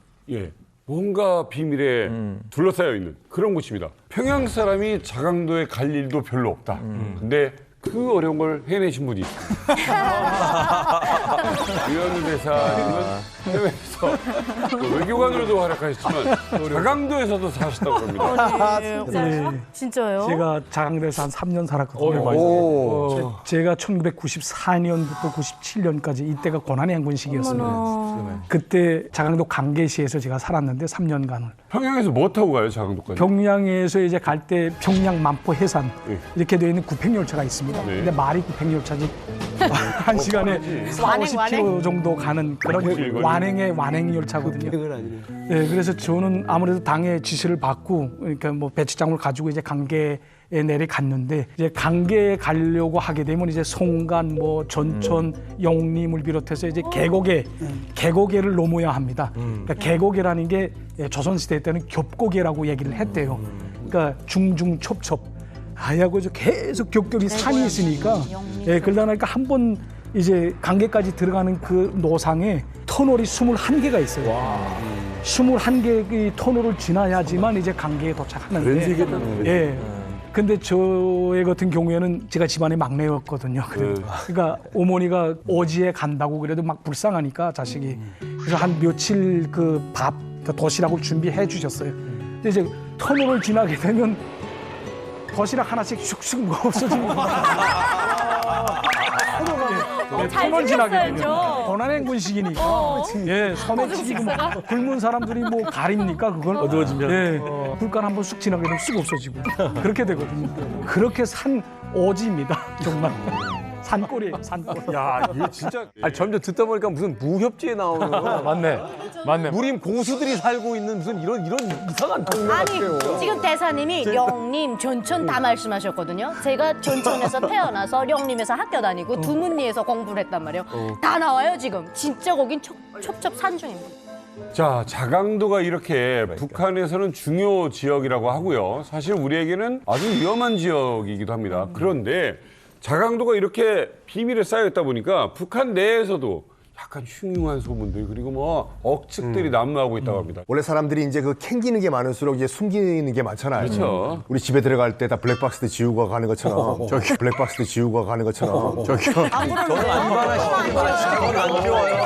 뭔가 비밀에 둘러싸여 있는 그런 곳입니다. 평양 사람이 자강도에 갈 일도 별로 없다. 근데 그 어려운 걸 해내신 분이 있습니다. 유현우 대사님은 해외에서 외교관으로도 활약하셨지만 자강도에서도 사셨다고 합니다. 네. 진짜요? 제가 자강도에서 한 3년 살았거든요. 오. 제가 1994년부터 97년까지 이때가 고난의 행군 시기였습니다. 그때 자강도 강계시에서 제가 살았는데 3년간을. 평양에서 뭐 타고 가요, 자강도까지? 평양에서 이제 갈 때 평양 만포 해산 이렇게 되어 있는 구평열차가 있습니다. 네. 근데 말이 구평열차지 한 시간에 40-50km 정도 가는 그런 완행 열차거든요. 네, 그래서 저는 아무래도 당의 지시를 받고 그러니까 뭐 배치장을 가지고 이제 강계에 내려갔는데 이제 강계에 가려고 하게 되면 이제 송간, 뭐 전천, 영림을 비롯해서 이제 계곡에를 넘어야 합니다. 그러니까 계곡이라는 게 조선시대 때는 겹고개라고 얘기를 했대요. 그러니까 중중첩첩 하야고 계속 격격이 산이 있으니까 그러다 보니까 한 번 이제 강계까지 들어가는 그 노상에 터널이 21개가 있어요. 21개의 터널을 지나야지만 이제 강계에 도착하는데. 예. 근데 저의 같은 경우에는 제가 집안의 막내였거든요. 그러니까 어머니가 오지에 간다고 그래도 막 불쌍하니까 자식이. 그래서 한 며칠 그 밥, 그 도시락을 준비해 주셨어요. 근데 이제 터널을 지나게 되면 도시락 하나씩 슉슉 뭐 없어지고. 터널 지나게 되면 고난의 행군식이니까 소매치기고 막 굶은 사람들이 뭐 가립니까 그걸 어두워지면 불간 한번 쑥 지나게 되면 쑥 없어지고 그렇게 되거든요. 그렇게 산 오지입니다 정말. 산골이에요, 산골. 야, 이게 진짜. 아니, 점점 듣다 보니까 무슨 무협지에 나오는 거. 맞네. 무림 고수들이 살고 있는 무슨 이런 이상한 동네 아니 같아요. 지금 대사님이 영림, 전천 다 말씀하셨거든요. 제가 전천에서 태어나서 영림에서 학교 다니고 두문리에서 공부를 했단 말이에요. 다 나와요 지금. 진짜 거긴 첩첩 산중입니다. 자, 자강도가 이렇게 북한에서는 중요 지역이라고 하고요. 사실 우리에게는 아주 위험한 지역이기도 합니다. 그런데 자강도가 이렇게 비밀에 쌓여있다 보니까 북한 내에서도 약간 흉흉한 소문들 그리고 뭐 억측들이 난무하고 있다고 합니다. 원래 사람들이 이제 그 캥기는 게 많을수록 이제 숨기는 게 많잖아요. 그렇죠. 우리 집에 들어갈 때 다 블랙박스도 지우고 가는 것처럼 블랙박스도 지우고 가는 것처럼 저는 안 지워요.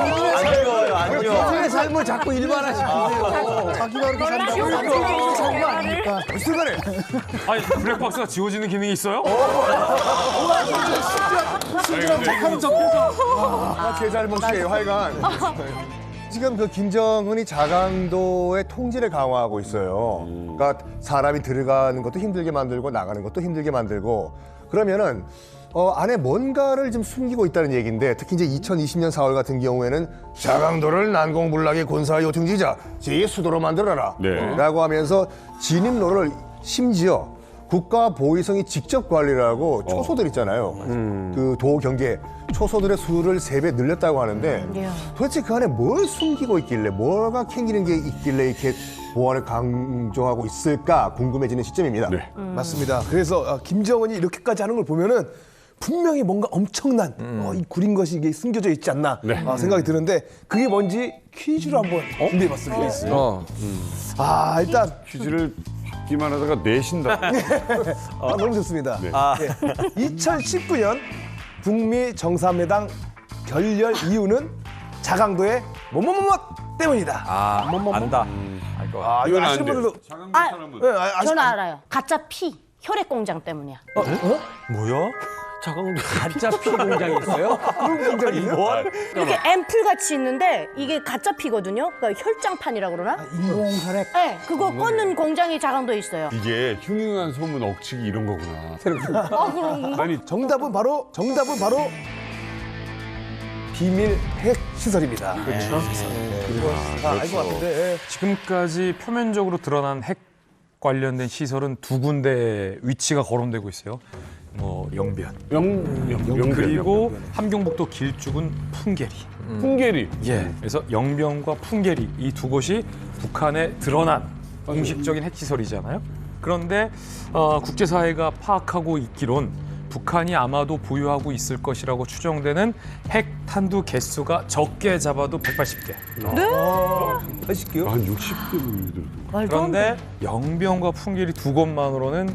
삶을 자꾸 일반화시키세요. 자기가 그렇게 산다고 사는 거 아닙니까? 무슨 말해? 아니 블랙박스가 지워지는 기능이 있어요? 신기랑 착하는 척해서 개잘못이에요, 하여간. 지금 그 김정은이 자강도의 통제를 강화하고 있어요. 그러니까 사람이 들어가는 것도 힘들게 만들고 나가는 것도 힘들게 만들고 그러면은 안에 뭔가를 좀 숨기고 있다는 얘기인데 특히 이제 2020년 4월 같은 경우에는 자강도를 난공불락의 군사 요충지자 제2수도로 만들어라 라고 하면서 진입로를 심지어 국가 보위성이 직접 관리를 하고 초소들 있잖아요. 그 도 경계 초소들의 수를 3배 늘렸다고 하는데 도대체 그 안에 뭘 숨기고 있길래 뭐가 캥기는 게 있길래 이렇게 보안을 강조하고 있을까 궁금해지는 시점입니다. 맞습니다. 그래서 김정은이 이렇게까지 하는 걸 보면은 분명히 뭔가 엄청난 이 구린 것이 이게 숨겨져 있지 않나 생각이 드는데 그게 뭔지 퀴즈로 한번 준비해봤습니다. 일단 퀴즈를 듣기만 하다가 내신다. 너무 좋습니다. 2019년 북미 정상회담 결렬 이유는 자강도의 뭐뭐뭐뭐 때문이다. 안다. 이거 아시는 분들도 저는 알아요. 가짜 피 혈액 공장 때문이야. 뭐야? 자강도 가짜 피 공장이 있어요? 그런 공장이 있어요? 이렇게 앰플 같이 있는데 이게 가짜 피거든요. 그러니까 혈장판이라 그러나? 인공혈액. 네, 그거 꽂는 공장이 자강도에 있어요. 이게 흉흉한 소문 억측이 이런 거구나. 그럼 아니 정답은 바로 비밀 핵 시설입니다. 그렇죠. 알 것 같은데. 지금까지 표면적으로 드러난 핵 관련된 시설은 2군데 위치가 거론되고 있어요. 뭐 영변, 그리고 함경북도 길쭉은 풍계리. 풍계리. 그래서 영변과 풍계리 이 두 곳이 북한에 드러난 공식적인 핵시설이잖아요. 그런데 국제사회가 파악하고 있기론 북한이 아마도 보유하고 있을 것이라고 추정되는 핵 탄두 개수가 적게 잡아도 180개. 네? 80개요? 한 60개. 그런데 영변과 풍계리 2곳만으로는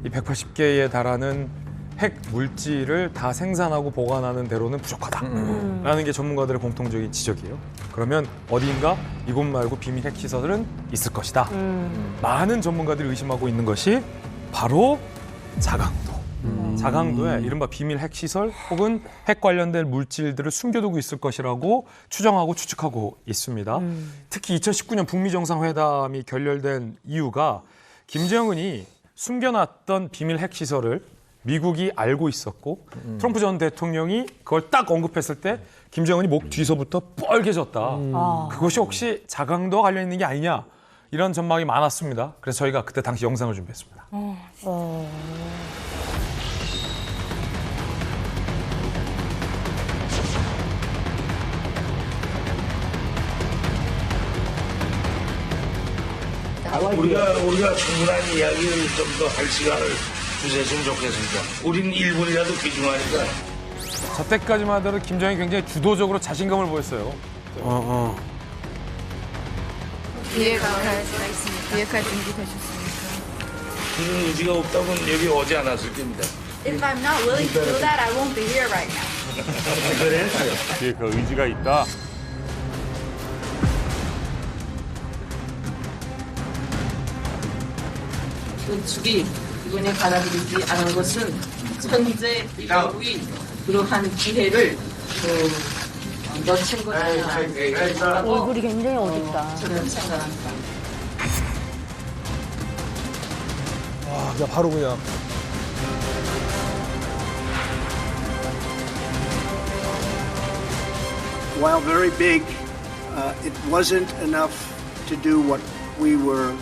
이 180개에 달하는 핵 물질을 다 생산하고 보관하는 대로는 부족하다라는 게 전문가들의 공통적인 지적이에요. 그러면 어디인가 이곳 말고 비밀 핵 시설은 있을 것이다. 많은 전문가들이 의심하고 있는 것이 바로 자강도. 자강도에 이른바 비밀 핵 시설 혹은 핵 관련된 물질들을 숨겨두고 있을 것이라고 추정하고 추측하고 있습니다. 특히 2019년 북미 정상회담이 결렬된 이유가 김정은이 숨겨놨던 비밀 핵 시설을 미국이 알고 있었고 트럼프 전 대통령이 그걸 딱 언급했을 때 김정은이 목 뒤서부터 뻘개졌다. 그것이 혹시 자강도와 관련 있는 게 아니냐 이런 전망이 많았습니다. 그래서 저희가 그때 당시 영상을 준비했습니다. 우리가 충분한 이야기를 좀 더 할 시간을 주셨으면 좋겠습니다. 우린 1분이라도 귀중하니까. 저 때까지만 하더라도 김정은이 굉장히 주도적으로 자신감을 보였어요. 비핵화 준비되셨습니까? 그런 의지가 없다면 여기 오지 않았을 겁니다. If I'm not willing to do that, I won't be here right now. 그랬어요. 뒤에 그 의지가 있다. 축이 이번에 받아들이지 않은 것은 현재 미국이 그러한 기회를 놓친 것이다. 얼굴이 굉장히 어둡다. 저는 생각합니다. 와, 그냥 바로 그냥. While very big, it wasn't enough to do what we were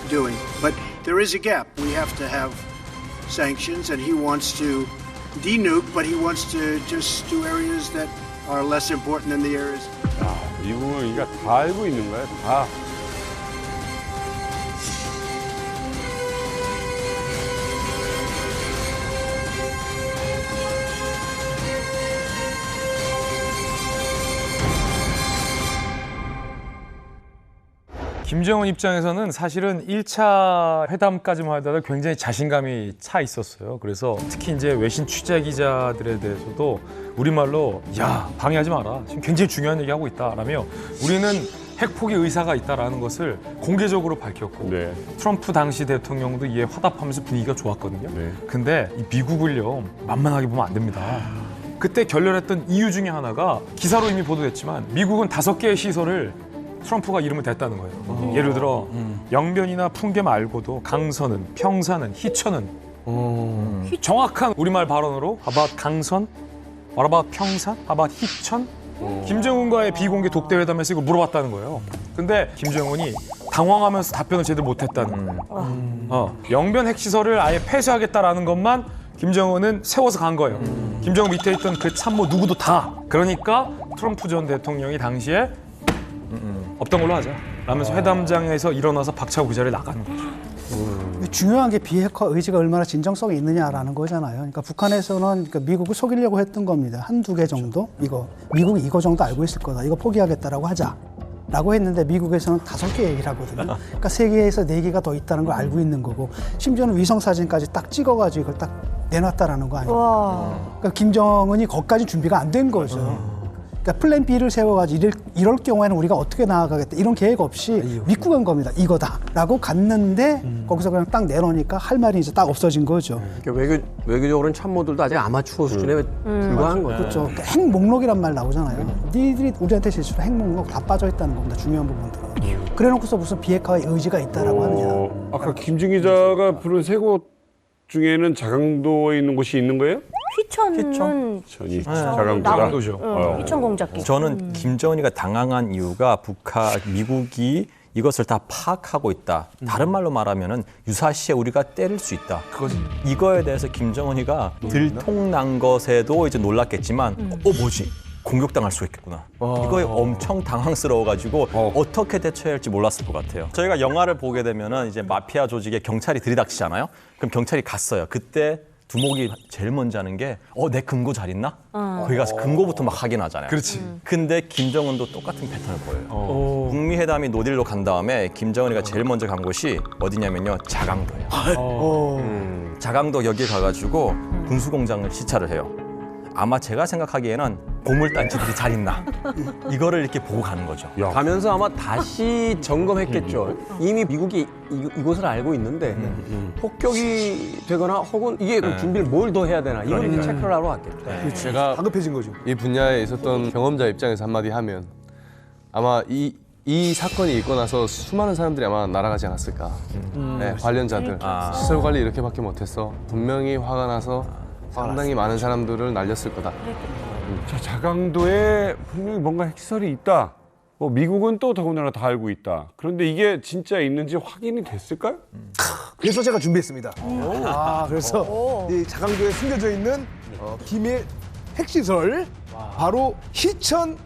doing. But there is a gap. We have to have sanctions, and he wants to denuke, but he wants to just do areas that are less important than the areas. 야, 미국은 이가 다 알고 있는 거야, 다. 김정은 입장에서는 사실은 1차 회담까지만 하더라도 굉장히 자신감이 차 있었어요. 그래서 특히 이제 외신 취재 기자들에 대해서도 우리말로 야, 방해하지 마라. 지금 굉장히 중요한 얘기하고 있다라며 우리는 핵 포기 의사가 있다라는 것을 공개적으로 밝혔고 트럼프 당시 대통령도 이에 화답하면서 분위기가 좋았거든요. 근데 이 미국을요, 만만하게 보면 안 됩니다. 그때 결렬했던 이유 중에 하나가 기사로 이미 보도됐지만 미국은 5개의 시설을 트럼프가 이름을 댔다는 거예요. 예를 들어 영변이나 풍계 말고도 강선은, 평산은, 희천은 정확한 우리말 발언으로 about 강선, what about 평산, about 희천 김정은과의 비공개 독대 회담에서 이걸 물어봤다는 거예요. 근데 김정은이 당황하면서 답변을 제대로 못했다는 거예요. 영변 핵시설을 아예 폐쇄하겠다라는 것만 김정은은 세워서 간 거예요. 김정은 밑에 있던 그 참모 누구도 다. 그러니까 트럼프 전 대통령이 당시에 없던 걸로 하자 라면서 회담장에서 일어나서 박차고 그 자리에 나가는 거죠. 중요한 게 비핵화 의지가 얼마나 진정성이 있느냐라는 거잖아요. 그러니까 북한에서는 미국을 속이려고 했던 겁니다. 한두 개 정도? 미국이 이거 정도 알고 있을 거다. 이거 포기하겠다라고 하자. 라고 했는데 미국에서는 5개 얘기를 하거든요. 그러니까 3개에서 4개가 더 있다는 걸 알고 있는 거고 심지어는 위성사진까지 딱 찍어가지고 이걸 딱 내놨다라는 거 아니에요. 그러니까 김정은이 거기까지 준비가 안 된 거죠. 그러니까 플랜 B를 세워가지고 이럴 경우에는 우리가 어떻게 나아가겠다 이런 계획 없이 믿고 간 겁니다. 이거다라고 갔는데 거기서 그냥 딱 내놓으니까 할 말이 이제 딱 없어진 거죠. 그러니까 외교적으로는 참모들도 아직 아마추어 수준에 불과한 거죠. 그렇죠. 핵 목록이란 말 나오잖아요. 니들이 우리한테 실수로 핵 목록 다 빠져 있다는 겁니다. 중요한 부분들은. 그래놓고서 무슨 비핵화의 의지가 있다라고 하느냐. 아까 김준 기자가 부른 세 곳 중에는 자강도에 있는 곳이 있는 거예요? 휘천은 자강도죠. 휘천 공작기. 저는 김정은이가 당황한 이유가 미국이 이것을 다 파악하고 있다. 다른 말로 말하면은 유사시에 우리가 때릴 수 있다. 이거에 대해서 김정은이가 들통난 것에도 이제 놀랐겠지만, 뭐지? 공격당할 수 있겠구나. 이거에 엄청 당황스러워가지고 어떻게 대처해야 할지 몰랐을 것 같아요. 저희가 영화를 보게 되면은 이제 마피아 조직에 경찰이 들이닥치잖아요. 그럼 경찰이 갔어요. 그때 두목이 제일 먼저 하는 게 내 금고 잘 있나? 거기 가서 금고부터 막 확인하잖아요. 그렇지. 근데 김정은도 똑같은 패턴을 보여요. 북미 회담이 노딜로 간 다음에 김정은이가 제일 먼저 간 곳이 어디냐면요. 자강도예요. 자강도 여기에 가가지고 군수공장을 시찰을 해요. 아마 제가 생각하기에는 고물단지들이 잘 있나 이거를 이렇게 보고 가는 거죠. 가면서 아마 다시 점검했겠죠. 이미 미국이 이곳을 알고 있는데 폭격이 되거나 혹은 이게 준비를 뭘 더 해야 되나 이걸 이제 체크를 하러 왔겠죠. 제가 다급해진 거죠. 이 분야에 있었던 경험자 입장에서 한마디 하면 아마 이 사건이 있고 나서 수많은 사람들이 아마 날아가지 않았을까. 네, 관련자들. 시설 관리 이렇게밖에 못했어. 분명히 화가 나서 상당히 많은 사람들을 날렸을 거다. 자, 자강도에 분명히 뭔가 핵시설이 있다. 뭐 미국은 또 더군다나 다 알고 있다. 그런데 이게 진짜 있는지 확인이 됐을까요? 그래서 제가 준비했습니다. 그래서 이 자강도에 숨겨져 있는 비밀 핵시설 바로 희천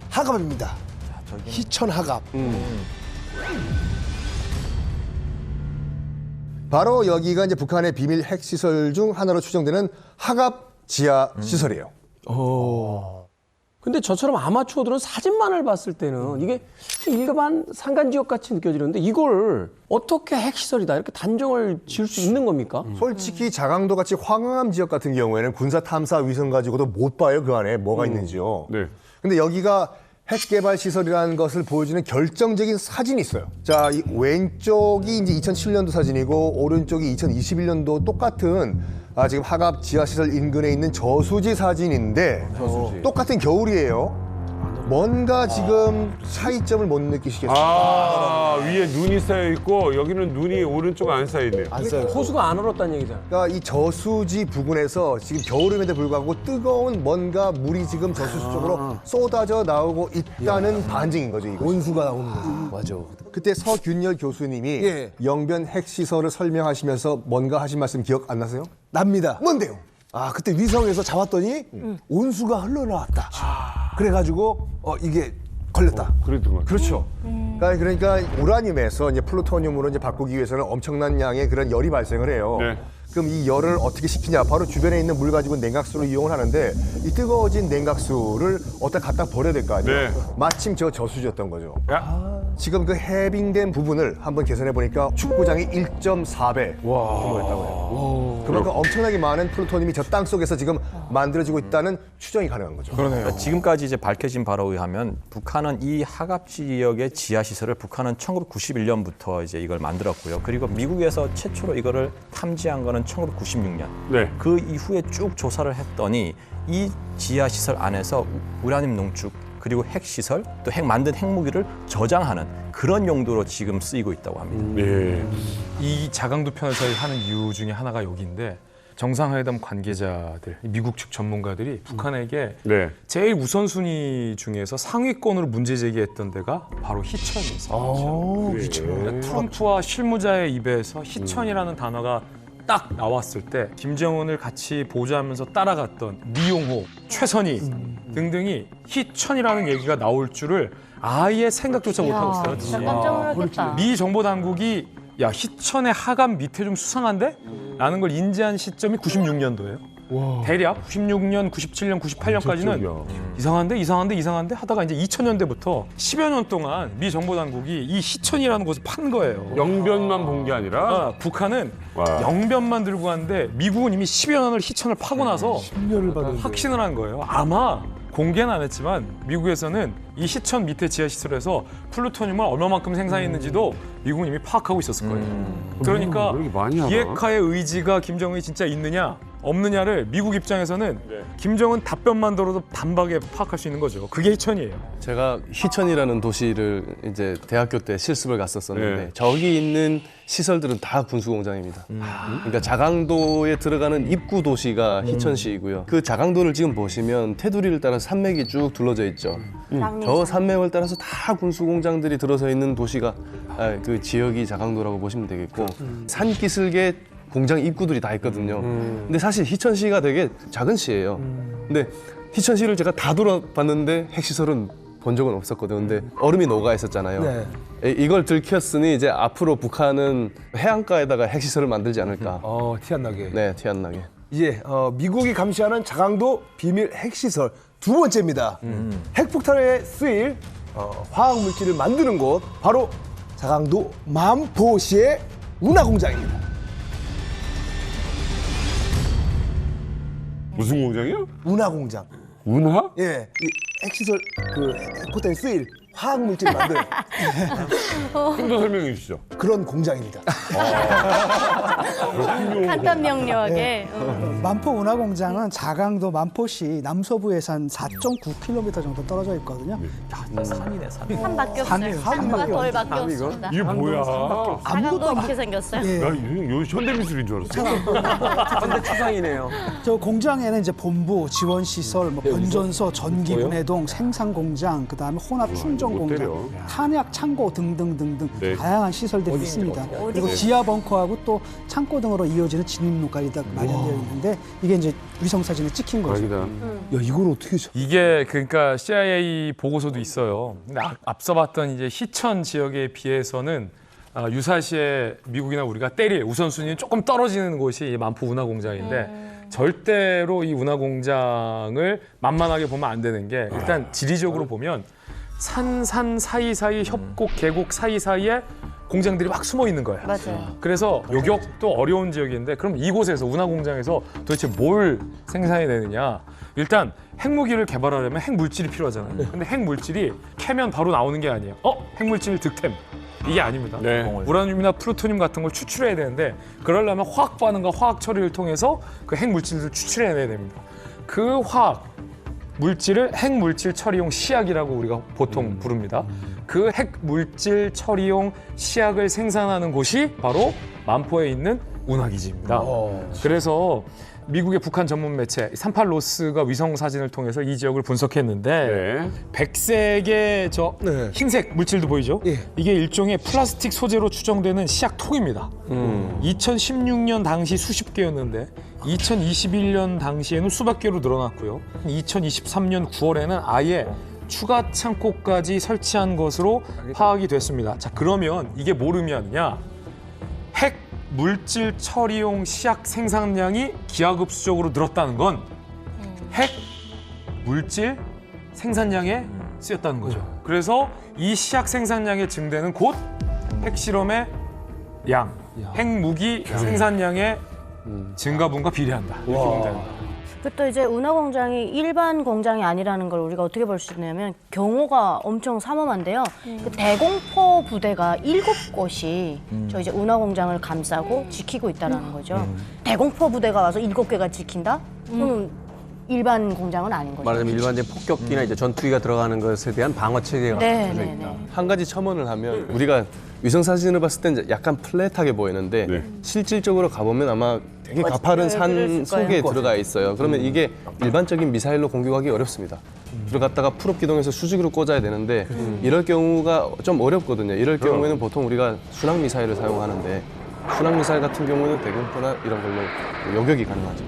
하갑입니다. 희천 하갑. 바로 여기가 이제 북한의 비밀 핵시설 중 하나로 추정되는 하갑 지하 시설이에요. 근데 저처럼 아마추어들은 사진만을 봤을 때는 이게 일반 산간 지역 같이 느껴지는데 이걸 어떻게 핵시설이다 이렇게 단정을 지을 수 있는 겁니까? 솔직히 자강도 같이 황항암 지역 같은 경우에는 군사 탐사 위성 가지고도 못 봐요. 그 안에 뭐가 있는지요. 네. 근데 여기가 핵 개발 시설이라는 것을 보여주는 결정적인 사진이 있어요. 자, 이 왼쪽이 이제 2007년도 사진이고 오른쪽이 2021년도 똑같은 지금 하갑 지하시설 인근에 있는 저수지 사진인데 똑같은 겨울이에요. 뭔가 지금 차이점을 못 느끼시겠어요? 위에 눈이 쌓여 있고 여기는 눈이 오른쪽 안 쌓여 있네요. 호수가 안 얼었다는 얘기잖아. 그러니까 이 저수지 부근에서 지금 겨울임에도 불구하고 뜨거운 뭔가 물이 지금 저수지 쪽으로 쏟아져 나오고 있다는 반증인 거죠. 이거. 온수가 나오는 거죠. 맞아. 그때 서균열 교수님이 영변 핵시설을 설명하시면서 뭔가 하신 말씀 기억 안 나세요? 납니다. 뭔데요? 그때 위성에서 잡았더니 온수가 흘러나왔다. 그래가지고 이게 걸렸다. 그랬던 거죠. 그렇죠. 그러니까 우라늄에서 이제 플루토늄으로 이제 바꾸기 위해서는 엄청난 양의 그런 열이 발생을 해요. 네. 그럼 이 열을 어떻게 식히냐? 바로 주변에 있는 물 가지고 냉각수를 이용을 하는데 이 뜨거워진 냉각수를 어디다 갖다 버려야 될 거 아니에요? 네. 마침 저 저수지였던 거죠. 지금 그 해빙된 부분을 한번 계산해 보니까 축구장이 1.4배 규모였다고 해요. 그만큼 엄청나게 많은 플루토늄이 저 땅 속에서 지금 만들어지고 있다는 추정이 가능한 거죠. 그러니까 지금까지 이제 밝혀진 바로 의하면 북한은 이 하갑 지역의 지하 시설을 북한은 1991년부터 이제 이걸 만들었고요. 그리고 미국에서 최초로 이거를 탐지한 거는 1996년. 네. 그 이후에 쭉 조사를 했더니 이 지하 시설 안에서 우라늄 농축 그리고 핵시설 또 핵 만든 핵무기를 저장하는 그런 용도로 지금 쓰이고 있다고 합니다. 이 자강도 편을 저희 하는 이유 중에 하나가 여기인데 정상회담 관계자들, 미국 측 전문가들이 북한에게 제일 우선순위 중에서 상위권으로 문제 제기했던 데가 바로 희천이었어요. 희천. 트럼프와 실무자의 입에서 희천이라는 단어가 딱 나왔을 때 김정은을 같이 보좌하면서 따라갔던 리용호, 최선희 등등이 희천이라는 얘기가 나올 줄을 아예 생각조차 못하고 있어요. 진짜 깜짝 놀랐겠다. 미 정보 당국이 야 희천의 하갑 밑에 좀 수상한데? 라는 걸 인지한 시점이 96년도예요. 대략 96년, 97년, 98년까지는 이상한데 하다가 이제 2000년대부터 10여 년 동안 미 정보 당국이 이 희천이라는 곳을 판 거예요. 영변만 본 게 아니라 북한은 영변만 들고 갔는데 미국은 이미 10여 년을 희천을 파고 나서 확신을 한 거예요. 아마 공개는 안 했지만 미국에서는 이 희천 밑에 지하시설에서 플루토늄을 얼마만큼 생산했는지도 미국은 이미 파악하고 있었을 거예요. 그러니까 비핵화의 의지가 김정은이 진짜 있느냐 없느냐를 미국 입장에서는 김정은 답변만 들어도 단박에 파악할 수 있는 거죠. 그게 희천이에요. 제가 희천이라는 도시를 이제 대학교 때 실습을 갔었었는데 저기 있는 시설들은 다 군수공장입니다. 그러니까 자강도에 들어가는 입구 도시가 희천시이고요. 그 자강도를 지금 보시면 테두리를 따라 산맥이 쭉 둘러져 있죠. 저 산맥을 따라서 다 군수공장들이 들어서 있는 도시가 그 지역이 자강도라고 보시면 되겠고 산기슭에 공장 입구들이 다 있거든요. 근데 사실 희천시가 되게 작은 시예요. 근데 희천시를 제가 다 돌아봤는데 핵시설은 본 적은 없었거든요. 근데 얼음이 녹아 있었잖아요. 이걸 들켰으니 이제 앞으로 북한은 해안가에다가 핵시설을 만들지 않을까. 티 안 나게. 네, 티 안 나게. 이제 미국이 감시하는 자강도 비밀 핵시설 두 번째입니다. 핵폭탄에 쓰일 화학물질을 만드는 곳 바로 자강도 만포시의 운하공장입니다. 무슨 공장이요? 운하 공장. 운하? 예, 이 핵시설 그 핵포탄이 쓰일 화학 물질 만들 좀 더 설명해 주시죠. 그런 공장입니다. 간단 명료하게. 만포 운하공장은 자강도 만포시 남서부에서 한 4.9km 정도 떨어져 있거든요. 산이네, 산. 산밖에 산이에요. 없어요. 산과 돌밖에 없습니다. 이게 뭐야? 자강도 이렇게 생겼어요. 야, 이거 현대미술인 줄 알았어. 현대추상이네요. 저 공장에는 이제 본부, 지원 시설, 뭐 변전소, 전기 분해동, 생산 공장, 그다음에 혼합 충전 공장, 탄약 창고 등등등등 네. 다양한 시설들이 있습니다. 그리고 지하 벙커하고 또 창고 등으로 이어지는 진입로까지 다 마련되어 있는데 이게 이제 위성 사진에 찍힌 거죠. 야, 이걸 어떻게 이게 그러니까 CIA 보고서도 있어요. 근데 앞서 봤던 이제 희천 지역에 비해서는 유사시에 미국이나 우리가 때릴 우선순위는 조금 떨어지는 곳이 이 만포 운하공장인데 절대로 이 운하공장을 만만하게 보면 안 되는 게 일단 지리적으로 보면 산 사이사이 협곡 계곡 사이사이에 공장들이 막 숨어 있는 거예요. 맞아요. 그래서 요격도 어려운 지역인데 그럼 이곳에서 운하공장에서 도대체 뭘 생산해내느냐. 일단 핵무기를 개발하려면 핵물질이 필요하잖아요. 근데 핵물질이 캐면 바로 나오는 게 아니에요. 핵물질 득템. 이게 아닙니다. 우라늄이나 플루토늄 같은 걸 추출해야 되는데 그러려면 화학 반응과 화학 처리를 통해서 그 핵물질을 추출해내야 됩니다. 그 화학 물질을 핵물질 처리용 시약이라고 우리가 보통 부릅니다. 그 핵물질 처리용 시약을 생산하는 곳이 바로 만포에 있는 운하기지입니다. 그래서 미국의 북한 전문 매체 38로스가 위성 사진을 통해서 이 지역을 분석했는데 백색의 저 흰색 물질도 보이죠? 이게 일종의 플라스틱 소재로 추정되는 시약통입니다. 2016년 당시 수십 개였는데 2021년 당시에는 수백 개로 늘어났고요. 2023년 9월에는 아예 추가 창고까지 설치한 것으로 파악이 됐습니다. 자, 그러면 이게 뭘 의미하느냐? 핵 물질 처리용 시약 생산량이 기하급수적으로 늘었다는 건 핵 물질 생산량에 쓰였다는 거죠. 그래서 이 시약 생산량의 증대는 곧 핵실험의 양, 핵무기 생산량의 증가분과 비례한다. 이렇게 보면 됩니다. 또 이제 운하공장이 일반 공장이 아니라는 걸 우리가 어떻게 볼 수 있냐면 경우가 엄청 삼엄한데요. 그 대공포 부대가 7곳이 저 이제 운하공장을 감싸고 지키고 있다는 거죠. 대공포 부대가 와서 7개가 지킨다? 그럼 일반 공장은 아닌 거죠. 말하자면 일반적인 폭격기나 이제 전투기가 들어가는 것에 대한 방어 체계가 들어 있다. 한 가지 첨언을 하면 우리가 위성 사진을 봤을 때 약간 플랫하게 보이는데 실질적으로 가보면 아마 되게 가파른 산 속에 들어가 있어요. 그러면 이게 일반적인 미사일로 공격하기 어렵습니다. 들어갔다가 풀업 기동해서 수직으로 꽂아야 되는데 이럴 경우가 좀 어렵거든요. 이럴 경우에는 보통 우리가 순항 미사일을 사용하는데 순항 미사일 같은 경우는 대공포나 이런 걸로 요격이 가능하죠.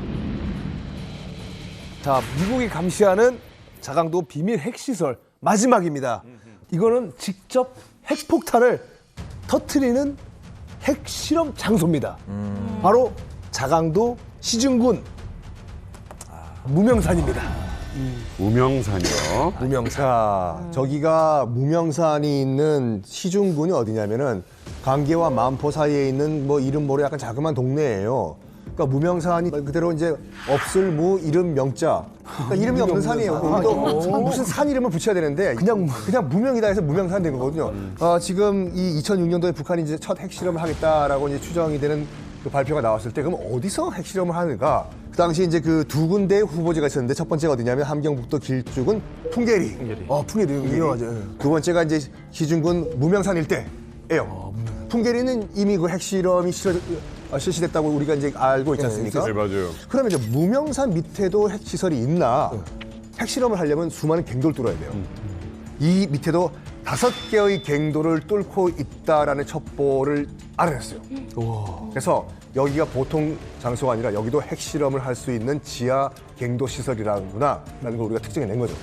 자, 미국이 감시하는 자강도 비밀 핵시설 마지막입니다. 이거는 직접 핵폭탄을 터트리는 핵실험 장소입니다. 바로 자강도 시중군 무명산입니다. 무명산이요? 무명산. 저기가 무명산이 있는 시중군이 어디냐면은 강계와 만포 사이에 있는 뭐 이름 모를 약간 자그마한 동네예요. 그러니까 무명산이 말 그대로 이제 없을 무 이름 명자. 그러니까 이름이 없는 산이에요. 거기도 무슨 산 이름을 붙여야 되는데 그냥 무명이다 해서 무명산 된 거거든요. 지금 이 2006년도에 북한이 이제 첫 핵실험을 하겠다라고 이제 추정이 되는 그 발표가 나왔을 때 그럼 어디서 핵실험을 하는가? 그 당시 이제 그 두 군데의 후보지가 있었는데 첫 번째가 어디냐면 함경북도 길쭉은 풍계리. 풍계리 유명하죠. 두 번째가 이제 시중군 무명산 일대예요. 풍계리는 이미 그 핵실험이 실시됐다고 우리가 이제 알고 있지 않습니까? 네, 맞아요. 그러면 이제 무명산 밑에도 핵시설이 있나? 핵실험을 하려면 수많은 갱도를 뚫어야 돼요. 이 밑에도 5개의 갱도를 뚫고 있다라는 첩보를 알아냈어요. 그래서 여기가 보통 장소가 아니라 여기도 핵실험을 할 수 있는 지하 갱도 시설이라는구나 라는 걸 우리가 특정해낸 거죠.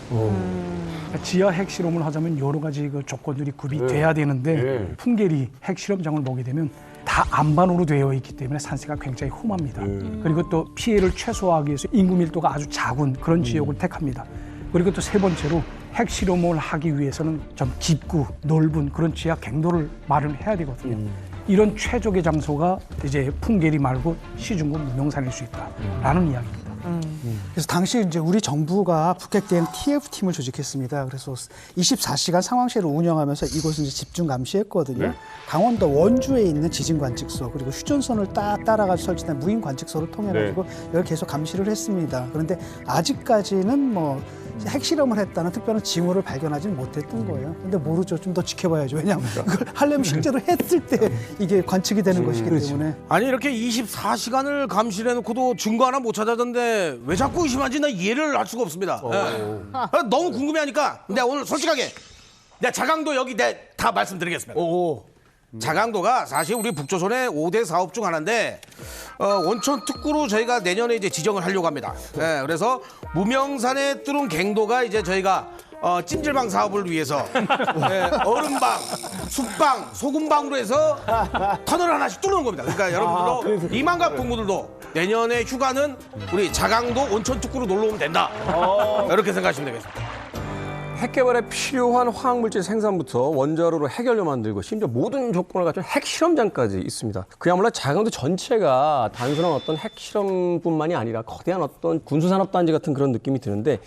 지하 핵실험을 하자면 여러 가지 그 조건들이 구비돼야 되는데 풍계리 핵실험장을 보게 되면 다 안반으로 되어 있기 때문에 산세가 굉장히 험합니다. 그리고 또 피해를 최소화하기 위해서 인구 밀도가 아주 작은 그런 지역을 택합니다. 그리고 또 세 번째로 핵실험을 하기 위해서는 좀 깊고 넓은 그런 지하 갱도를 마련해야 되거든요. 이런 최적의 장소가 이제 풍계리 말고 시중군 무명산일 수 있다라는 이야기입니다. 그래서 당시 이제 우리 정부가 북핵 대응 TF팀을 조직했습니다. 그래서 24시간 상황실을 운영하면서 이곳을 이제 집중 감시했거든요. 네. 강원도 원주에 있는 지진 관측소 그리고 휴전선을 딱 따라가지고 설치된 무인 관측소를 통해 가지고 이걸 계속 감시를 했습니다. 그런데 아직까지는 뭐 핵실험을 했다는 특별한 징후를 발견하지는 못했던 거예요. 근데 모르죠. 좀 더 지켜봐야죠. 왜냐하면 그걸 하려면 실제로 했을 때 이게 관측이 되는 것이기 때문에. 아니 이렇게 24시간을 감시를 해놓고도 증거 하나 못 찾았던데 왜 자꾸 의심하는지 나 이해를 할 수가 없습니다. 너무 궁금해하니까 내가 오늘 솔직하게 내가 자강도 여기 내가 다 말씀드리겠습니다. 자강도가 사실 우리 북조선의 5대 사업 중 하나인데 원천 특구로 저희가 내년에 이제 지정을 하려고 합니다. 그래서 무명산에 뚫은 갱도가 이제 저희가 찜질방 사업을 위해서 얼음방, 숯방, 소금방으로 해서 터널을 하나씩 뚫는 겁니다. 그러니까 여러분들도 이만각 동무들도 내년에 휴가는 우리 자강도 원천 특구로 놀러 오면 된다. 이렇게 생각하시면 되겠습니다. 핵 개발에 필요한 화학물질 생산부터 원자로로 핵연료 만들고 심지어 모든 조건을 갖춘 핵실험장까지 있습니다. 그야말로 자강도 전체가 단순한 어떤 핵실험뿐만이 아니라 거대한 어떤 군수산업단지 같은 그런 느낌이 드는데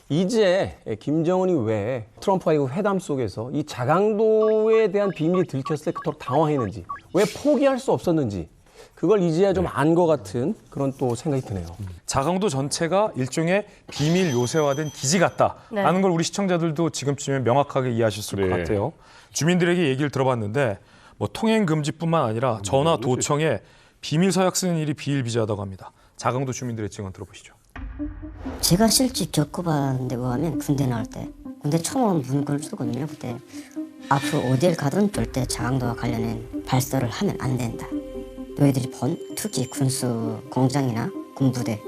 이제 김정은이 왜 트럼프와의 회담 속에서 이 자강도에 대한 비밀이 들켰을 때 그토록 당황했는지 왜 포기할 수 없었는지 그걸 이제야 좀 안 것 같은 그런 또 생각이 드네요. 자강도 전체가 일종의 비밀 요새화된 기지 같다라는 걸 우리 시청자들도 지금쯤에 명확하게 이해하셨을 것 같아요. 주민들에게 얘기를 들어봤는데 뭐 통행 금지뿐만 아니라 전화 도청에 비밀 서약 쓰는 일이 비일비재하다고 합니다. 자강도 주민들의 증언 들어보시죠. 제가 실제 겪어봤는데 뭐하면 군대 나올 때 군대 처음 문구를 쓰거든요. 그때 앞으로 어딜 가든 절대 자강도와 관련된 발설을 하면 안 된다. 너희들이 본 특히 군수 공장이나 군부대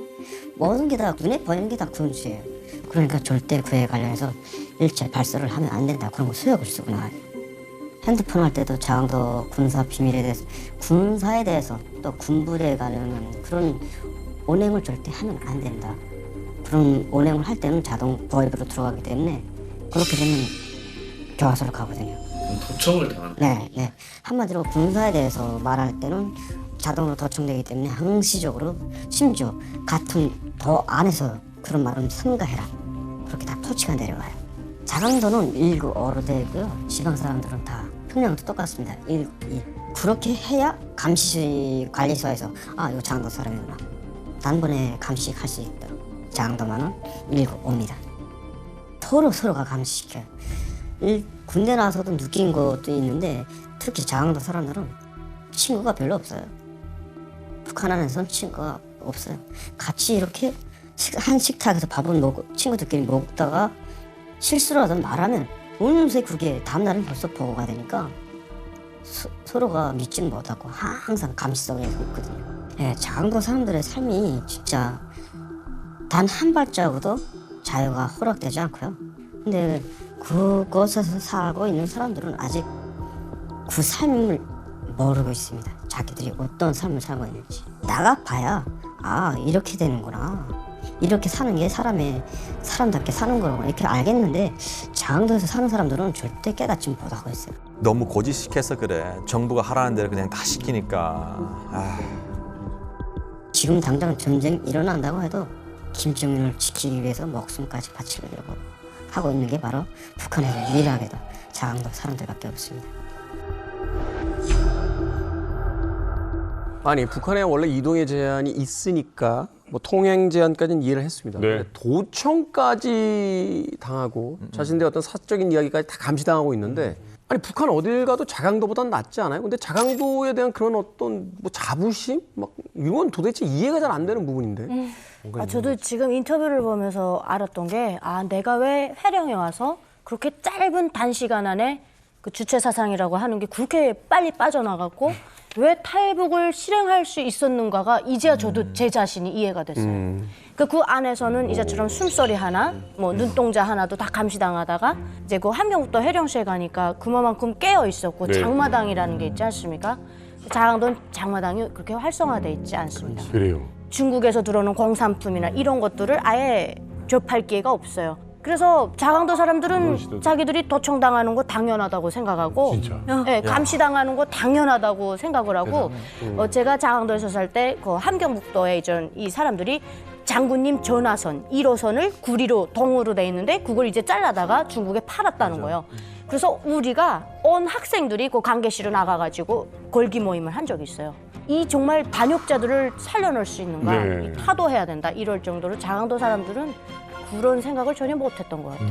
모든 게 다 눈에 보이는 게 다 군수예요. 그러니까 절대 그에 관련해서 일체 발설을 하면 안 된다. 그런 거 수역을 쓰고 나와요. 핸드폰 할 때도 자강도 군사 비밀에 대해서 군사에 대해서 또 군부대에 관련한 그런 온행을 절대 하면 안 된다. 그런 온행을 할 때는 자동 보입으로 들어가기 때문에 그렇게 되면 교화소로 가거든요. 도청을 당하는. 네. 한마디로 군사에 대해서 말할 때는 자동으로 도청되기 때문에 항시적으로 심지어 같은 도 안에서 그런 말은 삼가해라. 그렇게 다 토치가 내려와요. 자강도는 1구5로 되어 있고요. 지방 사람들은 다 평양도 똑같습니다. 1, 2. 그렇게 해야 감시관리소에서 이거 자강도 사람이구나. 단번에 감시할 수 있도록 자강도만은 1구5입니다. 서로가 감시시켜요. 군대 나와서도 느낀 것도 있는데 특히 자강도 사람들은 친구가 별로 없어요. 북한 안에서는 친구가 없어요. 같이 이렇게 한 식탁에서 밥을 먹고 친구들끼리 먹다가 실수라도 말하면 어느새 그게 다음날은 벌써 보고가 되니까 서로가 믿지 못하고 항상 감시 속에 있거든요. 자강도 사람들의 삶이 진짜 단 한 발자국도 자유가 허락되지 않고요. 근데 그곳에서 살고 있는 사람들은 아직 그 삶을 모르고 있습니다. 자기들이 어떤 삶을 살고 있는지. 나가봐야 이렇게 되는구나. 이렇게 사는 게 사람답게 사는 거구나. 이렇게 알겠는데 자강도에서 사는 사람들은 절대 깨닫지 못하고 있어요. 너무 고지시켜서 그래. 정부가 하라는 대로 그냥 다 시키니까. 지금 당장 전쟁 일어난다고 해도 김정은을 지키기 위해서 목숨까지 바치려고 하고 있는 게 바로 북한에서 유일하게도 자강도 사람들밖에 없습니다. 아니 북한에 원래 이동의 제한이 있으니까 뭐 통행 제한까지는 이해를 했습니다. 근데 도청까지 당하고 자신들의 어떤 사적인 이야기까지 다 감시당하고 있는데 아니 북한 어딜 가도 자강도보단 낫지 않아요? 근데 자강도에 대한 그런 어떤 뭐 자부심 막 이건 도대체 이해가 잘 안 되는 부분인데. 저도 지금 인터뷰를 보면서 알았던 게 내가 왜 회령에 와서 그렇게 짧은 단시간 안에 그 주체 사상이라고 하는 게 그렇게 빨리 빠져나갔고 왜 탈북을 실행할 수 있었는가가 이제야 저도 제 자신이 이해가 됐어요. 그 안에서는 이제처럼 숨소리 하나, 뭐 눈동자 하나도 다 감시당하다가 이제 그 함경북도 해령시에 가니까 그만큼 깨어 있었고 장마당이라는 게 있지 않습니까? 자강도는 장마당이 그렇게 활성화돼 있지 않습니다. 그래요. 중국에서 들어오는 공산품이나 이런 것들을 아예 접할 기회가 없어요. 그래서 자강도 사람들은 자기들이 도청당하는 거 당연하다고 생각하고 감시당하는 거 당연하다고 생각을 하고 제가 자강도에서 살 때 그 함경북도에 이 사람들이 장군님 전화선 1호선을 구리로 동으로 돼 있는데 그걸 이제 잘라다가 중국에 팔았다는 거예요. 그래서 우리가 온 학생들이 그 강계실로 나가가지고 걸기 모임을 한 적이 있어요. 이 정말 반역자들을 살려낼 수 있는가, 네. 타도해야 된다 이럴 정도로 자강도 사람들은 그런 생각을 전혀 못했던 것 같아요.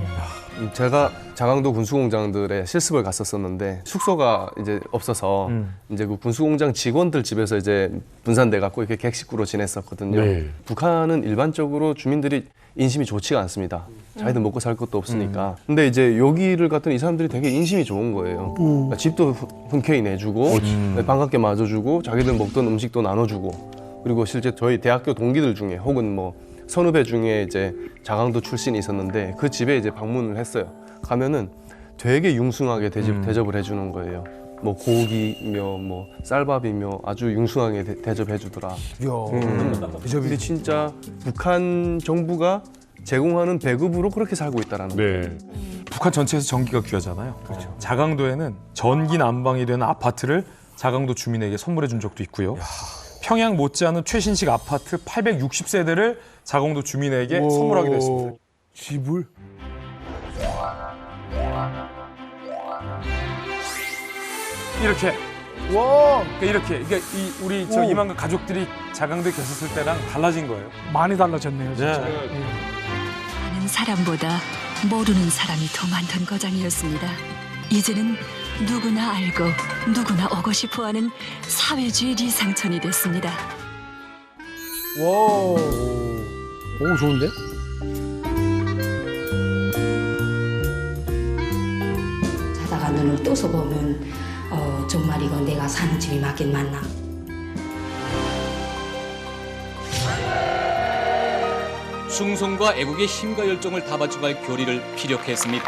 제가 자강도 군수공장들의 실습을 갔었었는데 숙소가 이제 없어서 이제 그 군수공장 직원들 집에서 이제 분산돼 갖고 이렇게 객식구로 지냈었거든요. 네. 북한은 일반적으로 주민들이 인심이 좋지가 않습니다. 자기들 먹고 살 것도 없으니까. 근데 이제 여기를 갔더니 이 사람들이 되게 인심이 좋은 거예요. 그러니까 집도 흔쾌히 내주고 반갑게 맞아주고 자기들 먹던 음식도 나눠주고 그리고 실제 저희 대학교 동기들 중에 혹은 뭐 선후배 중에 이제 자강도 출신이 있었는데 그 집에 이제 방문을 했어요. 가면은 되게 융숭하게 대접을 해주는 거예요. 뭐 고기며 뭐 쌀밥이며 아주 융숭하게 대접해주더라. 근데 진짜 북한 정부가 제공하는 배급으로 그렇게 살고 있다라는 거예요. 북한 전체에서 전기가 귀하잖아요. 그렇죠. 자강도에는 전기 난방이 되는 아파트를 자강도 주민에게 선물해 준 적도 있고요. 평양 못지않은 최신식 아파트 860세대를 자강도 주민에게 선물하기도 했습니다. 집을? 이렇게. 와. 이렇게. 그러니까 우리 저 이만큼 가족들이 자강도에 계셨을 때랑 달라진 거예요. 많이 달라졌네요, 진짜. 아는 사람보다 모르는 사람이 더 많던 거장이었습니다. 이제는 누구나 알고 누구나 오고 싶어하는 사회주의 리상천이 됐습니다. 와. 오, 좋은데? 자다가 눈을 떠서 보면 정말 이거 내가 사는 집이 맞긴 맞나. 숭송과 애국의 힘과 열정을 다 바쳐갈 교리를 피력해 했습니다.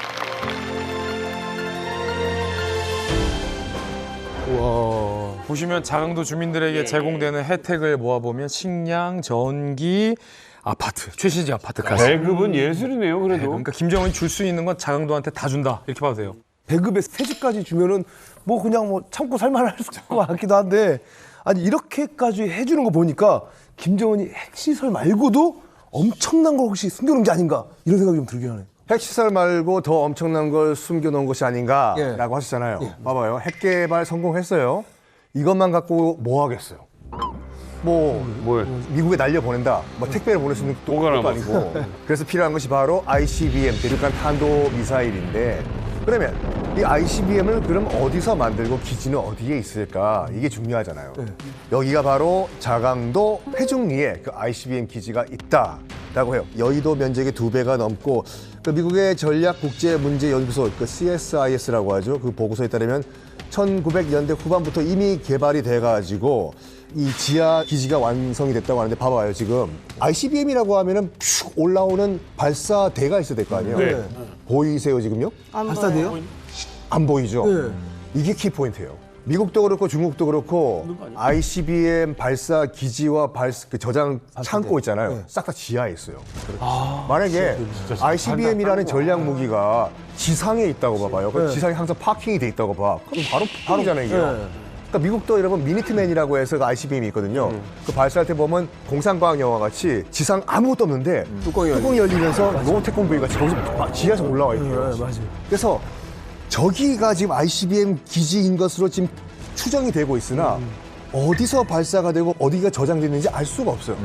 와. 보시면 자강도 주민들에게 제공되는 혜택을 모아보면 식량, 전기, 아파트, 최신식 아파트까지. 배급은 예술이네요, 그래도. 그러니까 김정은이 줄 수 있는 건 자강도한테 다 준다. 이렇게 봐도 돼요. 배급에 새 집까지 주면은 뭐 그냥 뭐 참고 살만할 것 같기도 한데 아니 이렇게까지 해주는 거 보니까 김정은이 핵시설 말고도 엄청난 걸 혹시 숨겨놓은 게 아닌가 이런 생각이 좀 들긴 하네요. 핵시설 말고 더 엄청난 걸 숨겨놓은 것이 아닌가라고 하셨잖아요. 봐봐요. 핵 개발 성공했어요. 이것만 갖고 뭐 하겠어요? 뭘 미국에 날려보낸다. 뭐 택배를 보낼 수 있는 것도 아니고. 그래서 필요한 것이 바로 ICBM, 대륙간 탄도 미사일인데 그러면 이 ICBM을 그럼 어디서 만들고 기지는 어디에 있을까? 이게 중요하잖아요. 여기가 바로 자강도 회중리에 그 ICBM 기지가 있다라고 해요. 여의도 면적의 2배가 넘고 그 미국의 전략국제문제연구소 그 CSIS라고 하죠. 그 보고서에 따르면 1900년대 후반부터 이미 개발이 돼가지고 이 지하 기지가 완성이 됐다고 하는데 봐봐요. 지금 ICBM이라고 하면은 슉 올라오는 발사대가 있어야 될 거 아니에요. 네. 보이세요 지금요? 발사대요? 안 보이죠? 네. 이게 키포인트예요. 미국도 그렇고 중국도 그렇고 ICBM 발사 기지와 그 저장 창고 있잖아요. 싹 다 지하에 있어요. 만약에 ICBM이라는 전략 무기가 지상에 있다고 봐봐요. 그 지상에 항상 파킹이 돼 있다고 봐. 그럼 바로 폭발이잖아요, 이게. 그러니까 미국도 여러분 미니트맨이라고 해서 그 ICBM이 있거든요. 그 발사할 때 보면 공상과학 영화 같이 지상 아무것도 없는데 뚜껑이 열리면서 로봇태권 부위가 거기서 지하에서 올라와 있대요. 그래서 저기가 지금 ICBM 기지인 것으로 지금 추정이 되고 있으나 어디서 발사가 되고 어디가 저장됐는지 알 수가 없어요.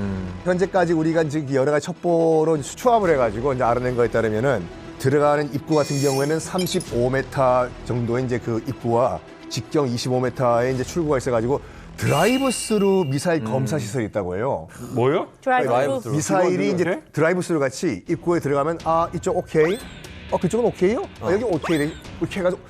현재까지 우리가 지금 여러 가지 첩보로 수초합을 해가지고 이제 알아낸 거에 따르면은 들어가는 입구 같은 경우에는 35m 정도의 이제 그 입구와 직경 25m의 이제 출구가 있어가지고 드라이브-스루 미사일 검사 시설이 있다고 해요. 뭐요? 드라이브-스루. 미사일이 이제 드라이브-스루 같이 입구에 들어가면 아 이쪽 오케이. 그쪽은 오케이요? 여기 오케이. 이렇게 해가지고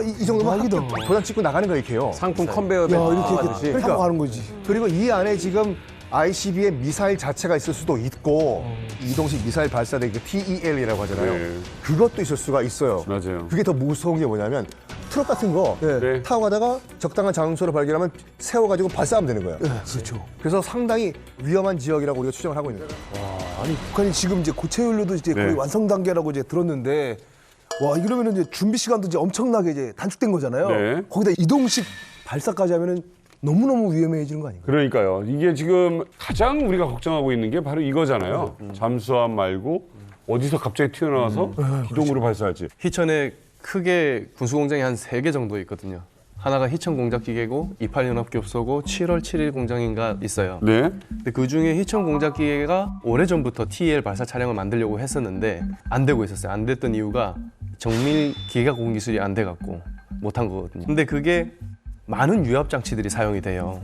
이 정도면 도장 찍고 나가는 거 이렇게 해요. 상품 컨베이어 벨트 이렇게 타고 가는 거지. 그리고 이 안에 지금 ICBM 미사일 자체가 있을 수도 있고 이동식 미사일 발사대 그 TEL이라고 하잖아요. 그것도 있을 수가 있어요. 맞아요. 그게 더 무서운 게 뭐냐면 트럭 같은 거 타고 가다가 적당한 장소를 발견하면 세워가지고 발사하면 되는 거예요. 그렇죠. 그래서 상당히 위험한 지역이라고 우리가 추정을 하고 있는 거예요. 아니 북한이 지금 이제 고체 연료도 이제 거의 완성 단계라고 이제 들었는데 와 이러면은 이제 준비 시간도 이제 엄청나게 이제 단축된 거잖아요. 거기다 이동식 발사까지 하면은 너무너무 위험해지는 거 아닌가요? 그러니까요. 이게 지금 가장 우리가 걱정하고 있는 게 바로 이거잖아요. 잠수함 말고 어디서 갑자기 튀어나와서 기동으로 발사할지. 희천에 크게 군수공장이 한 3개 정도 있거든요. 하나가 희천공작기계고 28연합교섭소고 7월 7일 공장인가 있어요. 네. 근데 그 중에 희천공작기계가 오래전부터 TEL 발사 차량을 만들려고 했었는데 안 되고 있었어요. 안 됐던 이유가 정밀 기계가 공기 기술이 안 돼갖고 못한 거거든요. 근데 그게 많은 유압 장치들이 사용이 돼요.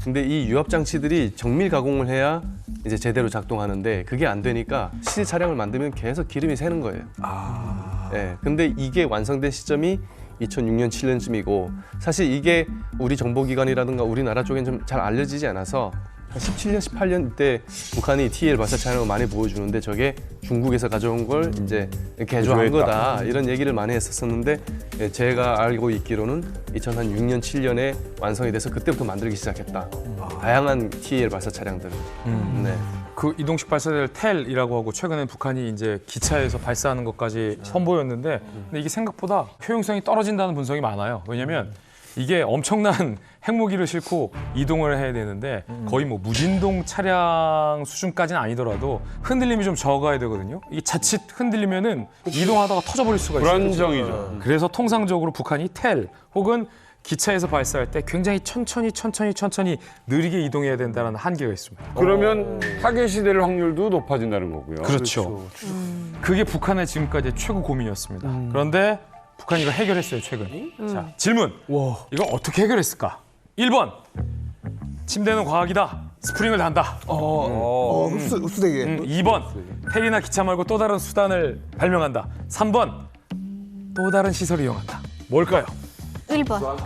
근데 이 유압 장치들이 정밀 가공을 해야 이제 제대로 작동하는데 그게 안 되니까 시제 차량을 만들면 계속 기름이 새는 거예요. 네, 근데 이게 완성된 시점이 2006년, 7년쯤이고 사실 이게 우리 정보기관이라든가 우리나라 쪽엔 좀 잘 알려지지 않아서 한 17년, 18년 때 북한이 TEL 발사 차량을 많이 보여주는데 저게 중국에서 가져온 걸 이제 개조한 거다 이런 얘기를 많이 했었는데 제가 알고 있기로는 2006년, 7년에 완성이 돼서 그때부터 만들기 시작했다. 다양한 TEL 발사 차량들을. 네. 그 이동식 발사대를 텔이라고 하고 최근에 북한이 이제 기차에서 발사하는 것까지 선보였는데 근데 이게 생각보다 효용성이 떨어진다는 분석이 많아요. 왜냐면 이게 엄청난 핵무기를 싣고 이동을 해야 되는데 거의 뭐 무진동 차량 수준까지는 아니더라도 흔들림이 좀 적어야 되거든요. 이게 자칫 흔들리면은 이동하다가 터져버릴 수가 있어요. 불안정이죠. 그래서 통상적으로 북한이 텔 혹은 기차에서 발사할 때 굉장히 천천히 느리게 이동해야 된다는 한계가 있습니다. 그러면 타겟이 될 확률도 높아진다는 거고요. 그렇죠. 그게 북한의 지금까지 최고 고민이었습니다. 그런데 북한이 이거 해결했어요, 최근. 자, 질문. 이거 어떻게 해결했을까? 1번. 침대는 과학이다. 스프링을 단다. 흡수되게. 2번. 텔이나 기차 말고 또 다른 수단을 발명한다. 3번. 또 다른 시설을 이용한다. 뭘까요? 1번.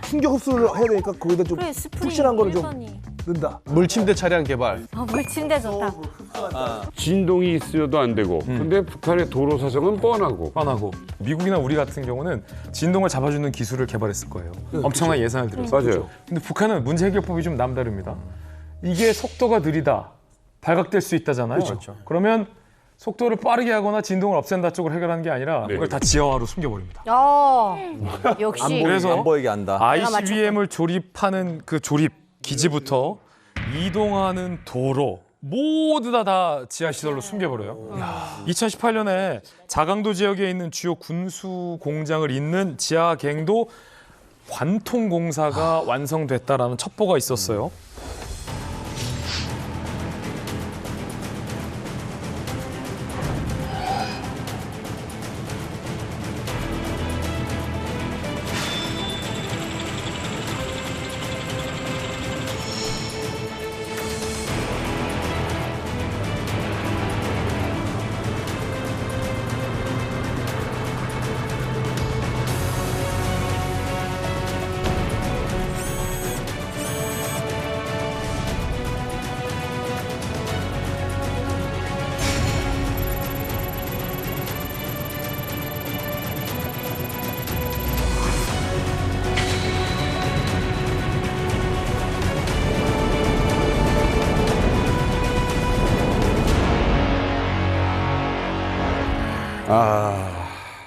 충격 흡수를 해야 되니까 거기다 좀 그래, 스프링 푹신한 거를 좀 1번이. 넣는다. 물침대 차량 개발. 물침대 좋다. 진동이 있어도 안 되고 근데 북한의 도로 사정은 뻔하고 미국이나 우리 같은 경우는 진동을 잡아주는 기술을 개발했을 거예요. 엄청난 예산을 들여서. 맞아요. 근데 북한은 문제 해결법이 좀 남다릅니다. 이게 속도가 느리다, 발각될 수 있다잖아요. 그렇죠. 그러면 속도를 빠르게 하거나 진동을 없앤다 쪽으로 해결하는 게 아니라 그걸 다 지하화로 숨겨버립니다. 역시. 그래서 안 보이게 한다. ICBM을 조립하는 그 조립 기지부터 이동하는 도로 모두 다 지하 시설로 숨겨버려요. 2018년에 자강도 지역에 있는 주요 군수 공장을 잇는 지하 갱도 관통 공사가 완성됐다라는 첩보가 있었어요.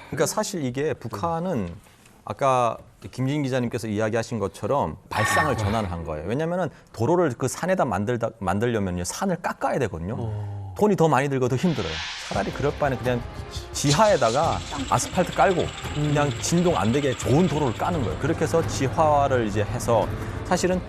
그러니까 사실 이게 북한은 아까 김진 기자님께서 이야기하신 것처럼 발상을 전환한 거예요. 왜냐하면 도로를 그 산에다 만들려면요 산을 깎아야 되거든요. 돈이 더 많이 들고 더 힘들어요. 차라리 그럴 바에는 그냥 지하에다가 아스팔트 깔고 그냥 진동 안 되게 좋은 도로를 까는 거예요. 그렇게 해서 지하화를 이제 해서 사실은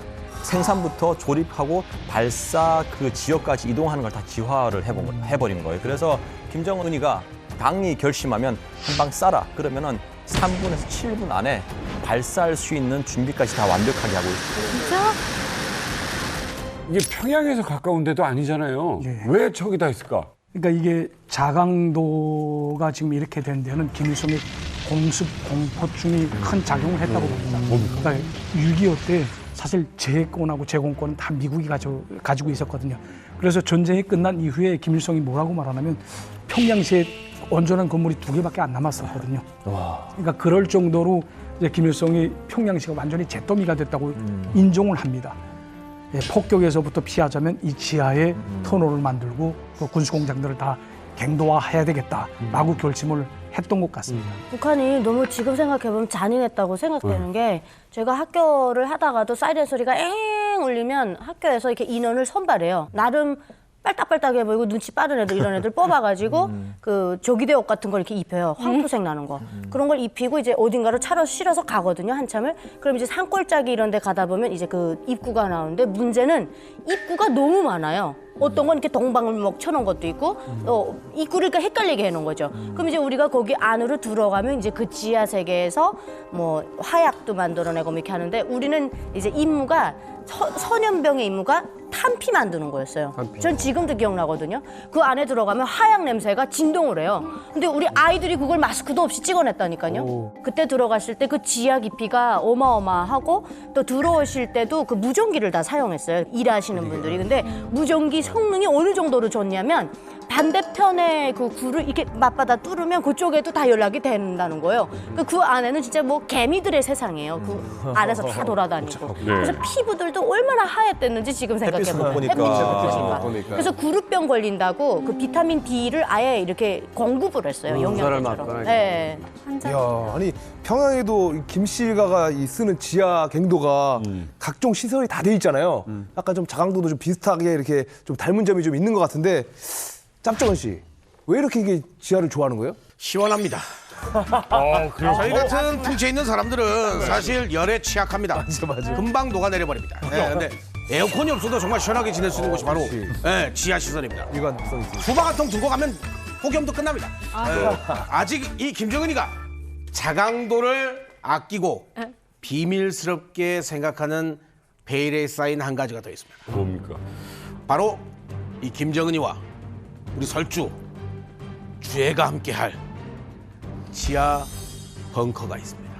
생산부터 조립하고 발사 그 지역까지 이동하는 걸 다 지하화를 해버린 거예요. 그래서 김정은이가 당이 결심하면 한 방 쏴라 그러면은 3분에서 7분 안에 발사할 수 있는 준비까지 다 완벽하게 하고 있어요. 진짜? 이게 평양에서 가까운 데도 아니잖아요. 왜 저기다 있을까? 그러니까 이게 자강도가 지금 이렇게 된 데는 김일성의 공습 공포증이 큰 작용을 했다고 봅니다. 그러니까 6.25 때 사실 제해권하고 제공권은 다 미국이 가지고 있었거든요. 그래서 전쟁이 끝난 이후에 김일성이 뭐라고 말하냐면 평양시에 온전한 건물이 2개밖에 안 남았었거든요. 그러니까 그럴 정도로 이제 김일성이 평양시가 완전히 잿더미가 됐다고 인정을 합니다. 예, 폭격에서부터 피하자면 이 지하에 터널을 만들고 또 군수공장들을 다 갱도화해야 되겠다라고 결심을 했던 것 같습니다. 북한이 너무 지금 생각해보면 잔인했다고 생각되는 게 제가 학교를 하다가도 사이렌 소리가 엥 울리면 학교에서 이렇게 인원을 선발해요. 나름 빨딱빨딱해 보이고 눈치 빠른 애들 이런 애들 뽑아가지고 그 조기대 옷 같은 걸 이렇게 입혀요. 황토색 나는 거. 그런 걸 입히고 이제 어딘가로 차로 실어서 가거든요. 한참을. 그럼 이제 산골짜기 이런 데 가다 보면 이제 그 입구가 나오는데 문제는 입구가 너무 많아요. 어떤 건 이렇게 동방을목 쳐놓은 것도 있고 입구를 그러니까 헷갈리게 해놓은 거죠. 그럼 이제 우리가 거기 안으로 들어가면 이제 그 지하 세계에서 뭐 화약도 만들어내고 이렇게 하는데 우리는 이제 임무가 선연병의 임무가 탄피 만드는 거였어요. 전 지금도 기억나거든요. 그 안에 들어가면 화약 냄새가 진동을 해요. 근데 우리 아이들이 그걸 마스크도 없이 찍어냈다니까요. 그때 들어갔을 때 그 지하 깊이가 어마어마하고 또 들어오실 때도 그 무전기를 다 사용했어요. 일하시는 분들이. 근데 무전기 성능이 어느 정도로 좋냐면 반대편에 그 굴을 이렇게 맞바다 뚫으면 그쪽에도 다 연락이 된다는 거예요. 그 안에는 진짜 뭐 개미들의 세상이에요. 그 안에서 다 돌아다니고. 그래서 피부들도 얼마나 하얗댔는지 지금 생각해보면 햇빛을 못 보니까. 그래서 구루병 걸린다고 그 비타민 D를 아예 이렇게 공급을 했어요. 영양제처럼. 네. 야, 아니 평양에도 김씨 일가가 쓰는 지하 갱도가 각종 시설이 다 돼 있잖아요. 약간 좀 자강도도 좀 비슷하게 이렇게 좀 닮은 점이 좀 있는 것 같은데 짭정은 씨, 왜 이렇게 이게 지하를 좋아하는 거예요? 시원합니다. 저희 같은 풍채 있는 사람들은 사실 열에 취약합니다. 맞아. 금방 녹아내려버립니다. 네, 근데 에어컨이 없어도 정말 시원하게 지낼 수 있는 곳이 바로 지하 시설입니다. 일관성 있어요. 수박한통 두고 가면 폭염도 끝납니다. 아직 이 김정은이가 자강도를 아끼고 비밀스럽게 생각하는 베일에 쌓인 한 가지가 더 있습니다. 뭡니까? 바로 이 김정은이와 우리 설주, 주애가 함께할 지하 벙커가 있습니다.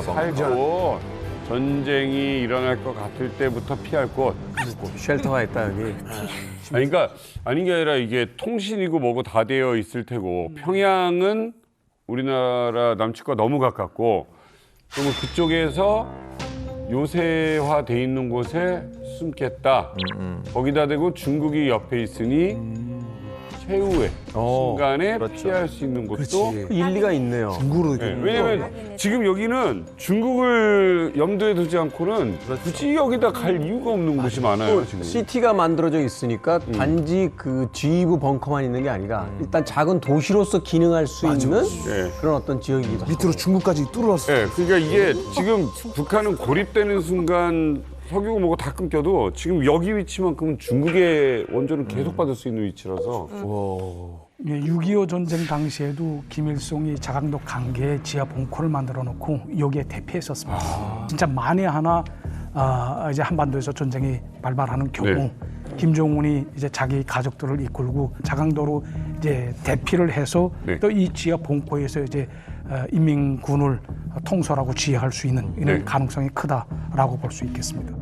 살고 전쟁이 일어날 것 같을 때부터 피할 곳. 쉘터가 있다 여기. 그러니까 아닌 게 아니라 이게 통신이고 뭐고 다 되어 있을 테고 평양은 우리나라 남측과 너무 가깝고 그러면 그쪽에서 요새화돼 있는 곳에 숨겠다. 거기다 대고 중국이 옆에 있으니 최후의 순간에 피할 수 있는 곳도 일리가 있네요. 중국으로 네, 왜냐면 지금 여기는 중국을 염두에 두지 않고는 굳이 여기다 갈 이유가 없는 곳이 많아요. 지금. 시티가 만들어져 있으니까 단지 그 지휘부 벙커만 있는 게 아니라 일단 작은 도시로서 기능할 수 있는 그런 어떤 지역이기도 하고. 밑으로 중국까지 뚫어놨어. 네, 그러니까 이게 지금 북한은 고립되는 순간 석유고 뭐고 다 끊겨도 지금 여기 위치만큼은 중국의 원조를 계속 받을 수 있는 위치라서 6.25 전쟁 당시에도 김일성이 자강도 강계에 지하 벙커를 만들어 놓고 여기에 대피했었습니다. 진짜 만에 하나 이제 한반도에서 전쟁이 발발하는 경우 김정은이 이제 자기 가족들을 이끌고 자강도로 이제 대피를 해서 또 이 지하 벙커에서 이제 인민군을 통솔하고 지휘할 수 있는 이런 가능성이 크다라고 볼 수 있겠습니다.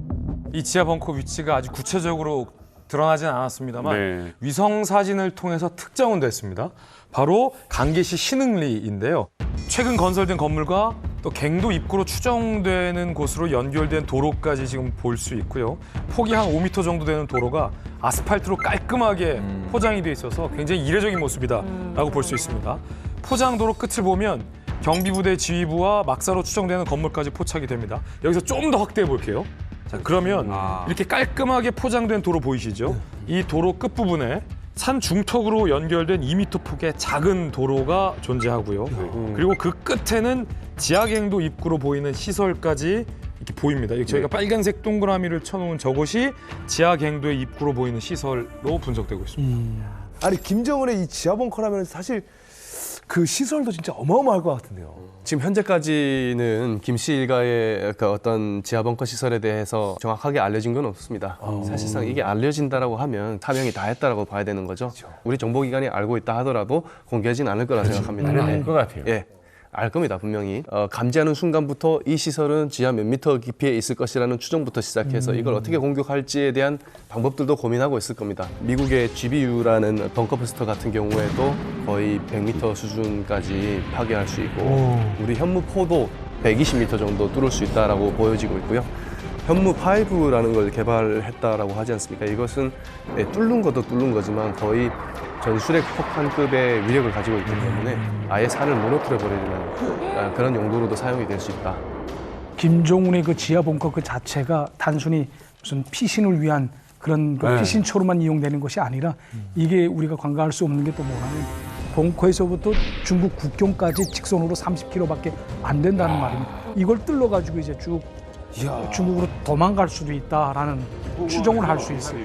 이 지하 벙커 위치가 아주 구체적으로 드러나지는 않았습니다만 위성 사진을 통해서 특정은 됐습니다. 바로 강계시 신흥리인데요. 최근 건설된 건물과 또 갱도 입구로 추정되는 곳으로 연결된 도로까지 지금 볼 수 있고요. 폭이 한 5m 정도 되는 도로가 아스팔트로 깔끔하게 포장이 돼 있어서 굉장히 이례적인 모습이다라고 볼 수 있습니다. 포장도로 끝을 보면 경비부대 지휘부와 막사로 추정되는 건물까지 포착이 됩니다. 여기서 좀 더 확대해 볼게요. 자, 그러면 이렇게 깔끔하게 포장된 도로 보이시죠? 이 도로 끝부분에 산 중턱으로 연결된 2m 폭의 작은 도로가 존재하고요. 그리고 그 끝에는 지하갱도 입구로 보이는 시설까지 이렇게 보입니다. 저희가 빨간색 동그라미를 쳐놓은 저곳이 지하갱도의 입구로 보이는 시설로 분석되고 있습니다. 아니 김정은의 이 지하 벙커라면 사실 그 시설도 진짜 어마어마할 것 같은데요. 지금 현재까지는 김씨 일가의 그 어떤 지하벙커 시설에 대해서 정확하게 알려진 건 없습니다. 사실상 이게 알려진다라고 하면 사명이 다 했다라고 봐야 되는 거죠. 우리 정보기관이 알고 있다 하더라도 공개하진 않을 거라 생각합니다. 알 것 같아요. 예. 알 겁니다, 분명히. 감지하는 순간부터 이 시설은 지하 몇 미터 깊이에 있을 것이라는 추정부터 시작해서 이걸 어떻게 공격할지에 대한 방법들도 고민하고 있을 겁니다. 미국의 GBU라는 벙커 버스터 같은 경우에도 거의 100m 수준까지 파괴할 수 있고 우리 현무포도 120m 정도 뚫을 수 있다라고 보여지고 있고요. 현무5라는 걸 개발했다라고 하지 않습니까? 이것은 뚫는 것도 뚫는 거지만 거의 전술핵 폭탄급의 위력을 가지고 있기 때문에 아예 산을 무너뜨려 버리는 그런 용도로도 사용이 될 수 있다. 김정은의 그 지하 벙커 그 자체가 단순히 무슨 피신을 위한 그런 그 네. 피신처로만 이용되는 것이 아니라 이게 우리가 관광할 수 없는 게 또 뭐냐면 벙커에서부터 중국 국경까지 직선으로 30km밖에 안 된다는 말입니다. 이걸 뚫러 가지고 이제 쭉 중국으로 도망갈 수도 있다라는 추정을 할 수 있어요.